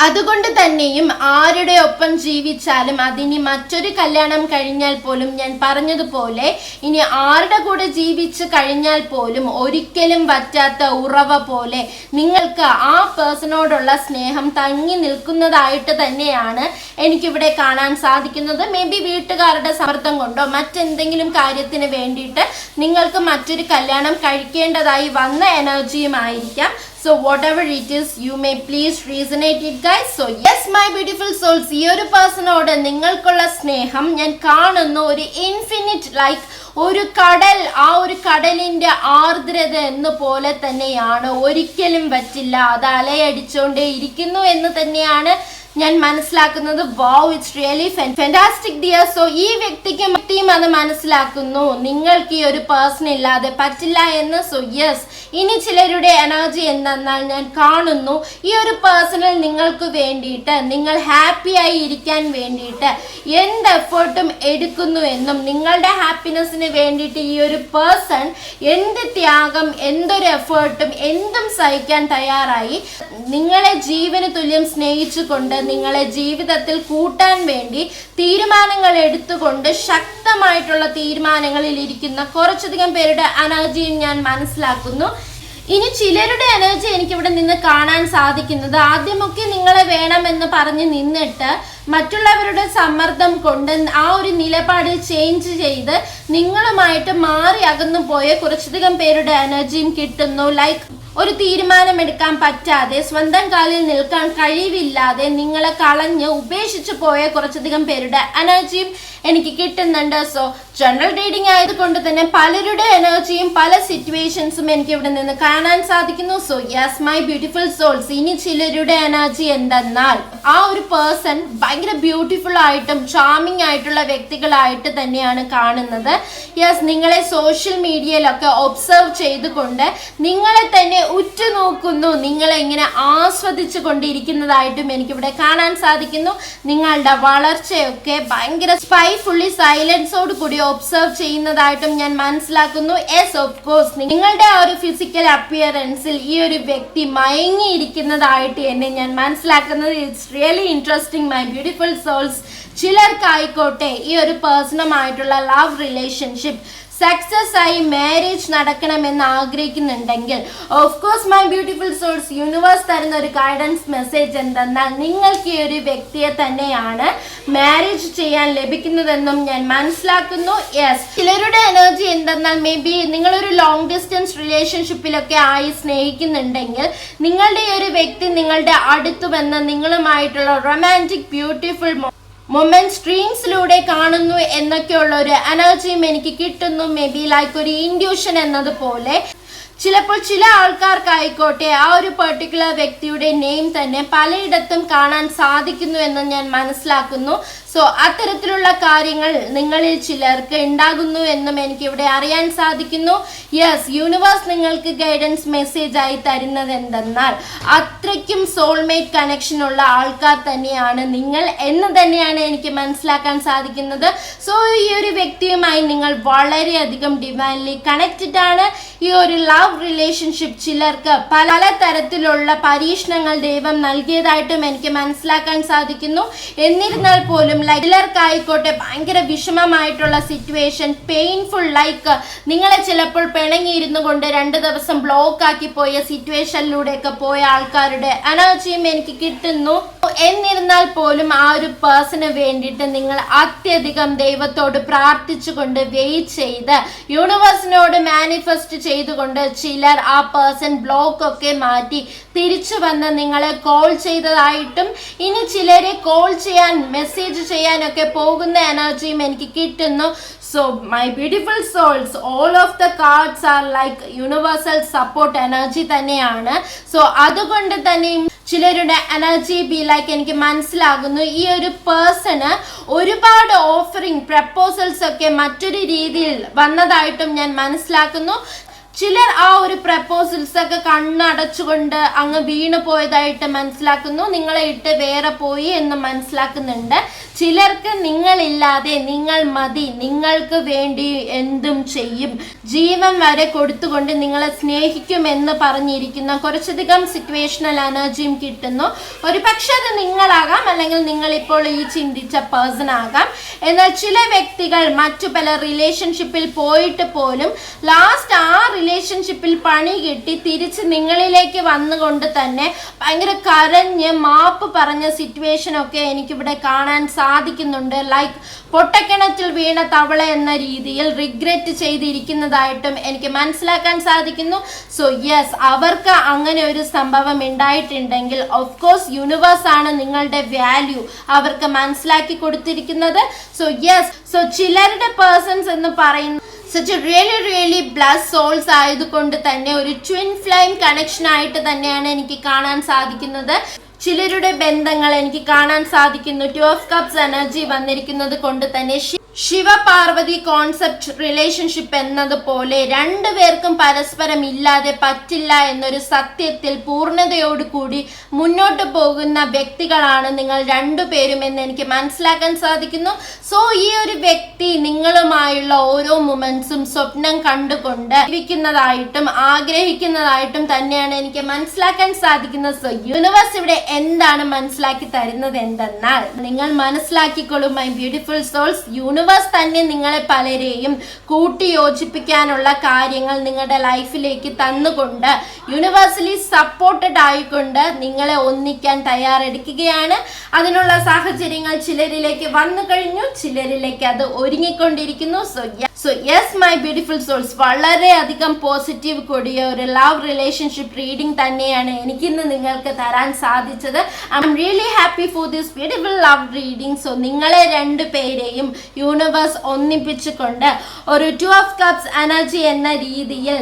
അതുകൊണ്ട് തന്നെയും ആരുടെ ഒപ്പം ജീവിച്ചാലും അതിനി മറ്റൊരു കല്യാണം കഴിഞ്ഞാൽ പോലും ഞാൻ പറഞ്ഞതുപോലെ ഇനി ആരുടെ കൂടെ ജീവിച്ച് കഴിഞ്ഞാൽ പോലും ഒരിക്കലും പറ്റാത്ത ഉറവ പോലെ നിങ്ങൾക്ക് ആ പേഴ്സണോടുള്ള സ്നേഹം തങ്ങി നിൽക്കുന്നതായിട്ട് തന്നെയാണ് എനിക്കിവിടെ കാണാൻ സാധിക്കുന്നത്. മേ ബി വീട്ടുകാരുടെ സമ്മർദ്ദം കൊണ്ടോ മറ്റെന്തെങ്കിലും കാര്യത്തിന് വേണ്ടിയിട്ട് നിങ്ങൾക്ക് മറ്റൊരു കല്യാണം കഴിക്കേണ്ടതായി വന്ന എനർജിയുമായിരിക്കാം. So whatever it is, you may please resonate it guys. So yes my beautiful souls, ഈ ഒരു പേഴ്സണോട് നിങ്ങൾക്കുള്ള സ്നേഹം ഞാൻ കാണുന്നു ഒരു ഇൻഫിനിറ്റ് ലൈക്ക് ഒരു കടൽ, ആ ഒരു കടലിന്റെ ആർദ്രത എന്ന് പോലെ തന്നെയാണ്, ഒരിക്കലും പറ്റില്ല, അത് അലയടിച്ചുകൊണ്ടേ ഇരിക്കുന്നു എന്ന് തന്നെയാണ് ഞാൻ മനസ്സിലാക്കുന്നത്. Wow, it's really fantastic dear. So ഈ വ്യക്തിക്കും അത് മനസ്സിലാക്കുന്നു നിങ്ങൾക്ക് ഈ ഒരു പേഴ്സൺ ഇല്ലാതെ പറ്റില്ല എന്ന്. സോ യെസ്, ഇനി ചിലരുടെ എനർജി എന്തെന്നാൽ ഞാൻ കാണുന്നു ഈ ഒരു പേഴ്സണിൽ നിങ്ങൾക്ക് വേണ്ടിയിട്ട്, നിങ്ങൾ ഹാപ്പി ആയി ഇരിക്കാൻ വേണ്ടിയിട്ട് എന്ത് എഫേർട്ടും എടുക്കുന്നു എന്നും നിങ്ങളുടെ ഹാപ്പിനെസ്സിന് വേണ്ടിയിട്ട് ഈ ഒരു പേഴ്സൺ എന്ത് ത്യാഗം, എന്തൊരു എഫേർട്ടും എന്തും സഹിക്കാൻ തയ്യാറായി നിങ്ങളെ ജീവന് തുല്യം സ്നേഹിച്ചുകൊണ്ട് നിങ്ങളെ ജീവിതത്തിൽ കൂട്ടാൻ വേണ്ടി തീരുമാനങ്ങൾ എടുത്തുകൊണ്ട് ശക്തമായിട്ടുള്ള തീരുമാനങ്ങളിൽ ഇരിക്കുന്ന കുറച്ചധികം പേരുടെ എനർജിയും ഞാൻ മനസ്സിലാക്കുന്നു. ഇനി ചിലരുടെ എനർജി എനിക്കിവിടെ നിന്ന് കാണാൻ സാധിക്കുന്നത്, ആദ്യമൊക്കെ നിങ്ങളെ വേണമെന്ന് പറഞ്ഞ് നിന്നിട്ട് മറ്റുള്ളവരുടെ സമ്മർദ്ദം കൊണ്ട് ആ ഒരു നിലപാടിൽ ചേഞ്ച് ചെയ്ത് നിങ്ങളുമായിട്ട് മാറി അകന്നു പോയ കുറച്ചധികം പേരുടെ എനർജിയും കിട്ടുന്നു. ലൈക്ക് ഒരു തീരുമാനമെടുക്കാൻ പറ്റാതെ സ്വന്തം കാലിൽ നിൽക്കാൻ കഴിവില്ലാതെ നിങ്ങളെ കളഞ്ഞ് ഉപേക്ഷിച്ചു പോയ കുറച്ചധികം പേരുടെ എനർജിയും എനിക്ക് കിട്ടുന്നുണ്ട്. സോ ജനറൽ റീഡിംഗ് ആയതുകൊണ്ട് തന്നെ പലരുടെ എനർജിയും പല സിറ്റുവേഷൻസും എനിക്ക് ഇവിടെ നിന്ന് കാണാൻ സാധിക്കുന്നു. So yes my beautiful souls, ഇനി ചിലരുടെ എനർജി എന്തെന്നാൽ ആ ഒരു പേഴ്സൺ ഭയങ്കര ബ്യൂട്ടിഫുൾ ആയിട്ടും ചാമിങ് ആയിട്ടുള്ള വ്യക്തികളായിട്ട് തന്നെയാണ് കാണുന്നത്. യെസ്, നിങ്ങളെ സോഷ്യൽ മീഡിയയിലൊക്കെ ഒബ്സർവ് ചെയ്തുകൊണ്ട് നിങ്ങളെ തന്നെ ഉറ്റുനോക്കുന്നു, നിങ്ങളെ ഇങ്ങനെ ആസ്വദിച്ചു കൊണ്ടിരിക്കുന്നതായിട്ടും എനിക്കിവിടെ കാണാൻ സാധിക്കുന്നു. നിങ്ങളുടെ വളർച്ചയൊക്കെ ഭയങ്കര സ്പൈഫുള്ളി സൈലൻസോട് കൂടി ഒബ്സർവ് ചെയ്യുന്നതായിട്ടും ഞാൻ മനസ്സിലാക്കുന്നു. യെസ്, ഓഫ് കോഴ്സ് നിങ്ങളുടെ ആ ഒരു ഫിസിക്കൽ അപ്പിയറൻസിൽ ഈ ഒരു വ്യക്തി മയങ്ങിയിരിക്കുന്നതായിട്ട് എന്നെ ഞാൻ മനസ്സിലാക്കുന്നത്. It's really interesting my beautiful souls. ചിലർക്കായിക്കോട്ടെ ഈ ഒരു പേഴ്സണുമായിട്ടുള്ള ലവ് റിലേഷൻഷിപ്പ് സക്സസ് ആയി മാരേജ് നടക്കണമെന്ന് ആഗ്രഹിക്കുന്നുണ്ടെങ്കിൽ of course my beautiful souls, universe തരുന്ന ഒരു ഗൈഡൻസ് മെസ്സേജ് എന്തെന്നാൽ നിങ്ങൾക്ക് ഈ ഒരു വ്യക്തിയെ തന്നെയാണ് മാരേജ് ചെയ്യാൻ ലഭിക്കുന്നതെന്നും ഞാൻ മനസ്സിലാക്കുന്നു. യെസ്, ചിലരുടെ എനർജി എന്തെന്നാൽ മേ ബി നിങ്ങളൊരു ലോങ് ഡിസ്റ്റൻസ് റിലേഷൻഷിപ്പിലൊക്കെ ആയി സ്നേഹിക്കുന്നുണ്ടെങ്കിൽ നിങ്ങളുടെ ഈ ഒരു വ്യക്തി നിങ്ങളുടെ അടുത്ത് വന്ന് നിങ്ങളുമായിട്ടുള്ള റൊമാൻറ്റിക് ബ്യൂട്ടിഫുൾ മൊമെന്റ്സ് ഡ്രീംസിലൂടെ കാണുന്നു എന്നൊക്കെയുള്ള ഒരു എനർജിയും എനിക്ക് കിട്ടുന്നു. മേ ബി ലൈക്ക് ഒരു ഇൻഡ്യൂഷൻ എന്നതുപോലെ ചിലപ്പോൾ ചില ആൾക്കാർക്കായിക്കോട്ടെ ആ ഒരു പെർട്ടിക്കുലർ വ്യക്തിയുടെ നെയിം തന്നെ പലയിടത്തും കാണാൻ സാധിക്കുന്നു എന്ന് ഞാൻ മനസ്സിലാക്കുന്നു. സോ അത്തരത്തിലുള്ള കാര്യങ്ങൾ നിങ്ങളിൽ ചിലർക്ക് ഉണ്ടാകുന്നു എന്നും എനിക്ക് ഇവിടെ അറിയാൻ സാധിക്കുന്നു. യെസ്, യൂണിവേഴ്സ് നിങ്ങൾക്ക് ഗൈഡൻസ് മെസ്സേജ് ആയി തരുന്നത് എന്തെന്നാൽ അത്രയ്ക്കും സോൾമേറ്റ് കണക്ഷൻ ഉള്ള ആൾക്കാർ തന്നെയാണ് നിങ്ങൾ എന്ന് തന്നെയാണ് എനിക്ക് മനസ്സിലാക്കാൻ സാധിക്കുന്നത്. സോ ഈ ഒരു വ്യക്തിയുമായി നിങ്ങൾ വളരെയധികം ഡിവൈൻലി കണക്റ്റഡ് ആണ്. ഈ ഒരു ലവ് റിലേഷൻഷിപ്പ് ചിലർക്ക് പല തരത്തിലുള്ള പരീക്ഷണങ്ങൾ ദൈവം നൽകിയതായിട്ടും എനിക്ക് മനസ്സിലാക്കാൻ സാധിക്കുന്നു. എന്നിരുന്നാൽ പോലും ചിലർക്കായിക്കോട്ടെ ഭയങ്കര വിഷമമായിട്ടുള്ള സിറ്റുവേഷൻ, പെയിൻഫുൾ, ലൈക്ക് നിങ്ങളെ ചിലപ്പോൾ പിണങ്ങിയിരുന്നു കൊണ്ട് 2 ദിവസം ബ്ലോക്ക് ആക്കി പോയ സിറ്റുവേഷനിലൂടെയൊക്കെ പോയ ആൾക്കാരുടെ എനർജിയും എനിക്ക് കിട്ടുന്നു. എന്നിരുന്നാൽ പോലും ആ ഒരു പേഴ്സണ് വേണ്ടിയിട്ട് നിങ്ങൾ അത്യധികം ദൈവത്തോട് പ്രാർത്ഥിച്ചുകൊണ്ട് വെയിറ്റ് ചെയ്ത് യൂണിവേഴ്സിനോട് മാനിഫെസ്റ്റ് ചെയ്തുകൊണ്ട് ചിലർ ആ പേഴ്സൺ ബ്ലോക്ക് ഒക്കെ മാറ്റി തിരിച്ചു വന്ന് നിങ്ങളെ കോൾ ചെയ്തതായിട്ടും ഇനി ചിലരെ കോൾ ചെയ്യാൻ മെസ്സേജ് ചെയ്യാനൊക്കെ പോകുന്ന എനർജിയും എനിക്ക് കിട്ടുന്നു. So my beautiful souls, all of the cards are like universal support energy തന്നെയാണ്. സോ അതുകൊണ്ട് തന്നെ ചിലരുടെ എനർജി ബി ലൈക്ക് എനിക്ക് മനസ്സിലാകുന്നു ഈ ഒരു പേഴ്സണ് ഒരുപാട് ഓഫറിങ് പ്രപ്പോസൽസ് ഒക്കെ മറ്റൊരു രീതിയിൽ വന്നതായിട്ടും ഞാൻ മനസ്സിലാക്കുന്നു. ചിലർ ആ ഒരു പ്രപ്പോസൽസ് ഒക്കെ കണ്ണടച്ചുകൊണ്ട് അങ്ങ് വീണു പോയതായിട്ട് മനസ്സിലാക്കുന്നു. നിങ്ങളെ ഇട്ട് വേറെ പോയി എന്ന് മനസ്സിലാക്കുന്നുണ്ട്. ചിലർക്ക് നിങ്ങളില്ലാതെ നിങ്ങൾ മതി, നിങ്ങൾക്ക് വേണ്ടി എന്തും ചെയ്യും, ജീവൻ വരെ കൊടുത്തുകൊണ്ട് നിങ്ങളെ സ്നേഹിക്കുമെന്ന് പറഞ്ഞിരിക്കുന്ന കുറച്ചധികം സിറ്റുവേഷണൽ എനർജിയും കിട്ടുന്നു. ഒരു പക്ഷെ അത് നിങ്ങളാകാം, അല്ലെങ്കിൽ നിങ്ങളിപ്പോൾ ഈ ചിന്തിച്ച പേഴ്സൺ ആകാം. എന്നാൽ ചില വ്യക്തികൾ മറ്റു പല റിലേഷൻഷിപ്പിൽ പോയിട്ട് പോലും ലാസ്റ്റ് ആ റിലേഷൻഷിപ്പിൽ പണി കിട്ടി തിരിച്ച് നിങ്ങളിലേക്ക് വന്നുകൊണ്ട് തന്നെ ഭയങ്കര കരഞ്ഞ് മാപ്പ് പറഞ്ഞ സിറ്റുവേഷൻ ഒക്കെ എനിക്കിവിടെ കാണാൻ സാധിക്കുന്നുണ്ട്. ലൈക്ക് പൊട്ടക്കിണറ്റിൽ വീണ തവള എന്ന രീതിയിൽ റിഗ്രറ്റ് ചെയ്തിരിക്കുന്നതായിട്ടും എനിക്ക് മനസ്സിലാക്കാൻ സാധിക്കുന്നു. സോ യെസ്, അവർക്ക് അങ്ങനെ ഒരു സംഭവം ഉണ്ടായിട്ടുണ്ടെങ്കിൽ ഓഫ് കോഴ്സ് യൂണിവേഴ്സ് ആണ് നിങ്ങളുടെ വാല്യൂ അവർക്ക് മനസ്സിലാക്കി കൊടുത്തിരിക്കുന്നത്. സോ യെസ്, സോ ചിലരുടെ പേഴ്സൺസ് എന്ന് പറയുന്നത് such a really blessed souls ആയതുകൊണ്ട് തന്നെ ഒരു ട്വിൻ ഫ്ലെയിം കണക്ഷൻ ആയിട്ട് തന്നെയാണ് എനിക്ക് കാണാൻ സാധിക്കുന്നത്. ചിലരുടെ ബന്ധങ്ങൾ എനിക്ക് കാണാൻ സാധിക്കുന്നു 2 of cups എനർജി വന്നിരിക്കുന്നത് കൊണ്ട് തന്നെ ശിവപാർവതി കോൺസെപ്റ്റ് റിലേഷൻഷിപ്പ് എന്നതുപോലെ രണ്ടുപേർക്കും പരസ്പരം ഇല്ലാതെ പറ്റില്ല എന്നൊരു സത്യത്തിൽ പൂർണ്ണതയോടുകൂടി മുന്നോട്ട് പോകുന്ന വ്യക്തികളാണ് നിങ്ങൾ രണ്ടുപേരും എന്ന് എനിക്ക് മനസ്സിലാക്കാൻ സാധിക്കുന്നു. സോ ഈ ഒരു വ്യക്തി നിങ്ങളുമായുള്ള ഓരോ മൊമെന്റ്സും സ്വപ്നം കണ്ടുകൊണ്ട് ജീവിക്കുന്നതായിട്ടും ആഗ്രഹിക്കുന്നതായിട്ടും തന്നെയാണ് എനിക്ക് മനസ്സിലാക്കാൻ സാധിക്കുന്നത്. സോ യൂണിവേഴ്സ് ഇവിടെ എന്താണ് മനസ്സിലാക്കി തരുന്നത് എന്തെന്നാൽ നിങ്ങൾ മനസ്സിലാക്കിക്കൊള്ളൂ my beautiful souls, universe universe തന്നെ നിങ്ങളെ പലരെയും കൂട്ടിയോജിപ്പിക്കാനുള്ള കാര്യങ്ങൾ നിങ്ങളുടെ ലൈഫിലേക്ക് തന്നുകൊണ്ട് യൂണിവേഴ്സലി സപ്പോർട്ടഡ് ആയിക്കൊണ്ട് നിങ്ങളെ ഒന്നിക്കാൻ തയ്യാറെടുക്കുകയാണ്. അതിനുള്ള സാഹചര്യങ്ങൾ ചിലരിലേക്ക് വന്നു കഴിഞ്ഞു, ചിലരിലേക്ക് അത് ഒരുങ്ങിക്കൊണ്ടിരിക്കുന്നു. So yes my beautiful souls, വളരെയധികം പോസിറ്റീവ് കൂടിയ ഒരു ലവ് റിലേഷൻഷിപ്പ് റീഡിംഗ് തന്നെയാണ് എനിക്കിന്ന് നിങ്ങൾക്ക് തരാൻ സാധിച്ചത്. I am really happy for this beautiful love reading. So നിങ്ങളെ രണ്ടുപേരെയും യൂണിവേഴ്സ് ഒന്നിപ്പിച്ചുകൊണ്ട് ഒരു 2 of Cups എനർജി എന്ന രീതിയിൽ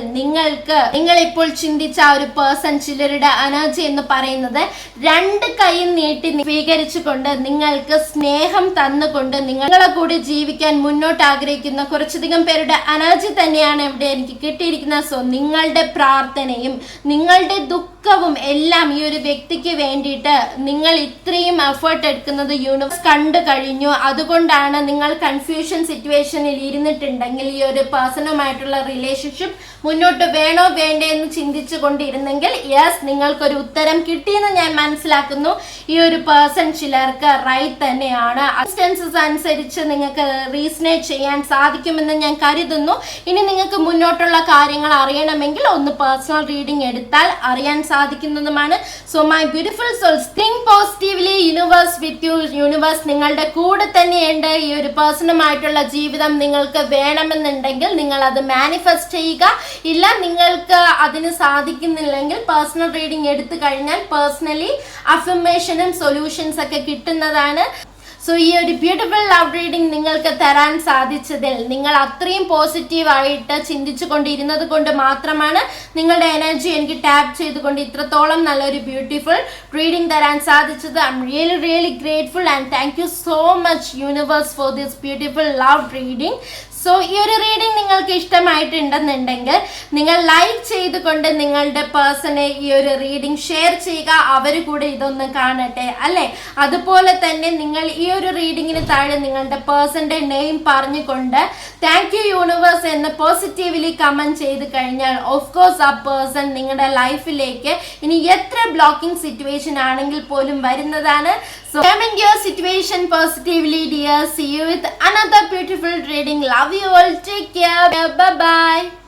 നിങ്ങളിപ്പോൾ ചിന്തിച്ച ഒരു പേഴ്സൺ, ചിലരുടെ എനർജി എന്ന് പറയുന്നത് 2 കൈ നീട്ടി സ്വീകരിച്ചുകൊണ്ട് നിങ്ങൾക്ക് സ്നേഹം തന്നുകൊണ്ട് നിങ്ങളെ കൂടി ജീവിക്കാൻ മുന്നോട്ട് ആഗ്രഹിക്കുന്ന കുറച്ചധികം പേരുടെ എനർജി തന്നെയാണ് ഇവിടെ എനിക്ക് കിട്ടിയിരിക്കുന്നത്. സോ നിങ്ങളുടെ പ്രാർത്ഥനയും നിങ്ങളുടെ ദുഃഖവും എല്ലാം ഈ ഒരു വ്യക്തിക്ക് വേണ്ടിയിട്ട് നിങ്ങൾ ഇത്രയും എഫേർട്ട് എടുക്കുന്നത് യൂണിവേഴ്സ് കണ്ടു കഴിഞ്ഞു. അതുകൊണ്ടാണ് നിങ്ങൾ കൺഫ്യൂഷൻ സിറ്റുവേഷനിൽ ഇരുന്നിട്ടുണ്ടെങ്കിൽ ഈ ഒരു പേഴ്സണുമായിട്ടുള്ള റിലേഷൻഷിപ്പ് മുന്നോട്ട് വേണോ വേണ്ടേ എന്ന് ചിന്തിച്ചു കൊണ്ടിരുന്നെങ്കിൽ യെസ്, നിങ്ങൾക്കൊരു ഉത്തരം കിട്ടിയെന്ന് ഞാൻ മനസ്സിലാക്കുന്നു. ഈ ഒരു പേഴ്സൺ ചിലർക്ക് റൈറ്റ് തന്നെയാണ്. അസിസ്റ്റൻസസ് അനുസരിച്ച് നിങ്ങൾക്ക് റീസണേറ്റ് ചെയ്യാൻ സാധിക്കുമെന്ന് ഞാൻ കരുതുന്നു. ഇനി നിങ്ങൾക്ക് മുന്നോട്ടുള്ള കാര്യങ്ങൾ അറിയണമെങ്കിൽ ഒന്ന് പേഴ്സണൽ റീഡിംഗ് എടുത്താൽ അറിയാൻ സാധിക്കുന്നതുമാണ്. So my beautiful souls, think positively, universe with you. Universe നിങ്ങളുടെ കൂടെ തന്നെയുണ്ട്. ഈ ഒരു പേഴ്സണുമായിട്ടുള്ള ജീവിതം നിങ്ങൾക്ക് വേണമെന്നുണ്ടെങ്കിൽ നിങ്ങൾ അത് മാനിഫെസ്റ്റ് ചെയ്യുക. ഇല്ല, നിങ്ങൾക്ക് അതിന് സാധിക്കുന്നില്ലെങ്കിൽ പേഴ്സണൽ റീഡിംഗ് എടുത്തു കഴിഞ്ഞാൽ പേഴ്സണലി അഫർമേഷനും സൊല്യൂഷൻസ് ഒക്കെ കിട്ടുന്നതാണ്. സോ ഈ ഒരു ബ്യൂട്ടിഫുൾ ലവ് റീഡിംഗ് നിങ്ങൾക്ക് തരാൻ സാധിച്ചതിൽ നിങ്ങൾ അത്രയും പോസിറ്റീവായിട്ട് ചിന്തിച്ചു കൊണ്ടിരുന്നത് കൊണ്ട് മാത്രമാണ് നിങ്ങളുടെ എനർജി എനിക്ക് ടാപ്പ് ചെയ്തുകൊണ്ട് ഇത്രത്തോളം നല്ലൊരു ബ്യൂട്ടിഫുൾ റീഡിംഗ് തരാൻ സാധിച്ചത്. I am really really grateful and thank you so much universe for this beautiful love reading. So ഈ ഒരു റീഡിംഗ് നിങ്ങൾക്ക് ഇഷ്ടമായിട്ടുണ്ടെന്നുണ്ടെങ്കിൽ നിങ്ങൾ ലൈക്ക് ചെയ്തുകൊണ്ട് നിങ്ങളുടെ പേഴ്സണെ ഈ ഒരു റീഡിംഗ് ഷെയർ ചെയ്യുക. അവർ കൂടെ ഇതൊന്ന് കാണട്ടെ, അല്ലേ? അതുപോലെ തന്നെ നിങ്ങൾ ഈ ഒരു റീഡിങ്ങിന് താഴെ നിങ്ങളുടെ പേഴ്സന്റെ നെയിം പറഞ്ഞുകൊണ്ട് താങ്ക് യു യൂണിവേഴ്സ് എന്ന് പോസിറ്റീവ്ലി കമന്റ് ചെയ്ത് കഴിഞ്ഞാൽ ഓഫ് കോഴ്സ് ആ പേഴ്സൺ നിങ്ങളുടെ ലൈഫിലേക്ക് ഇനി എത്ര ബ്ലോക്കിംഗ് സിറ്റുവേഷൻ ആണെങ്കിൽ പോലും വരുന്നതാണ്. So comment your situation positively, dear. See you with another beautiful reading. Love you all. Take care. Bye bye.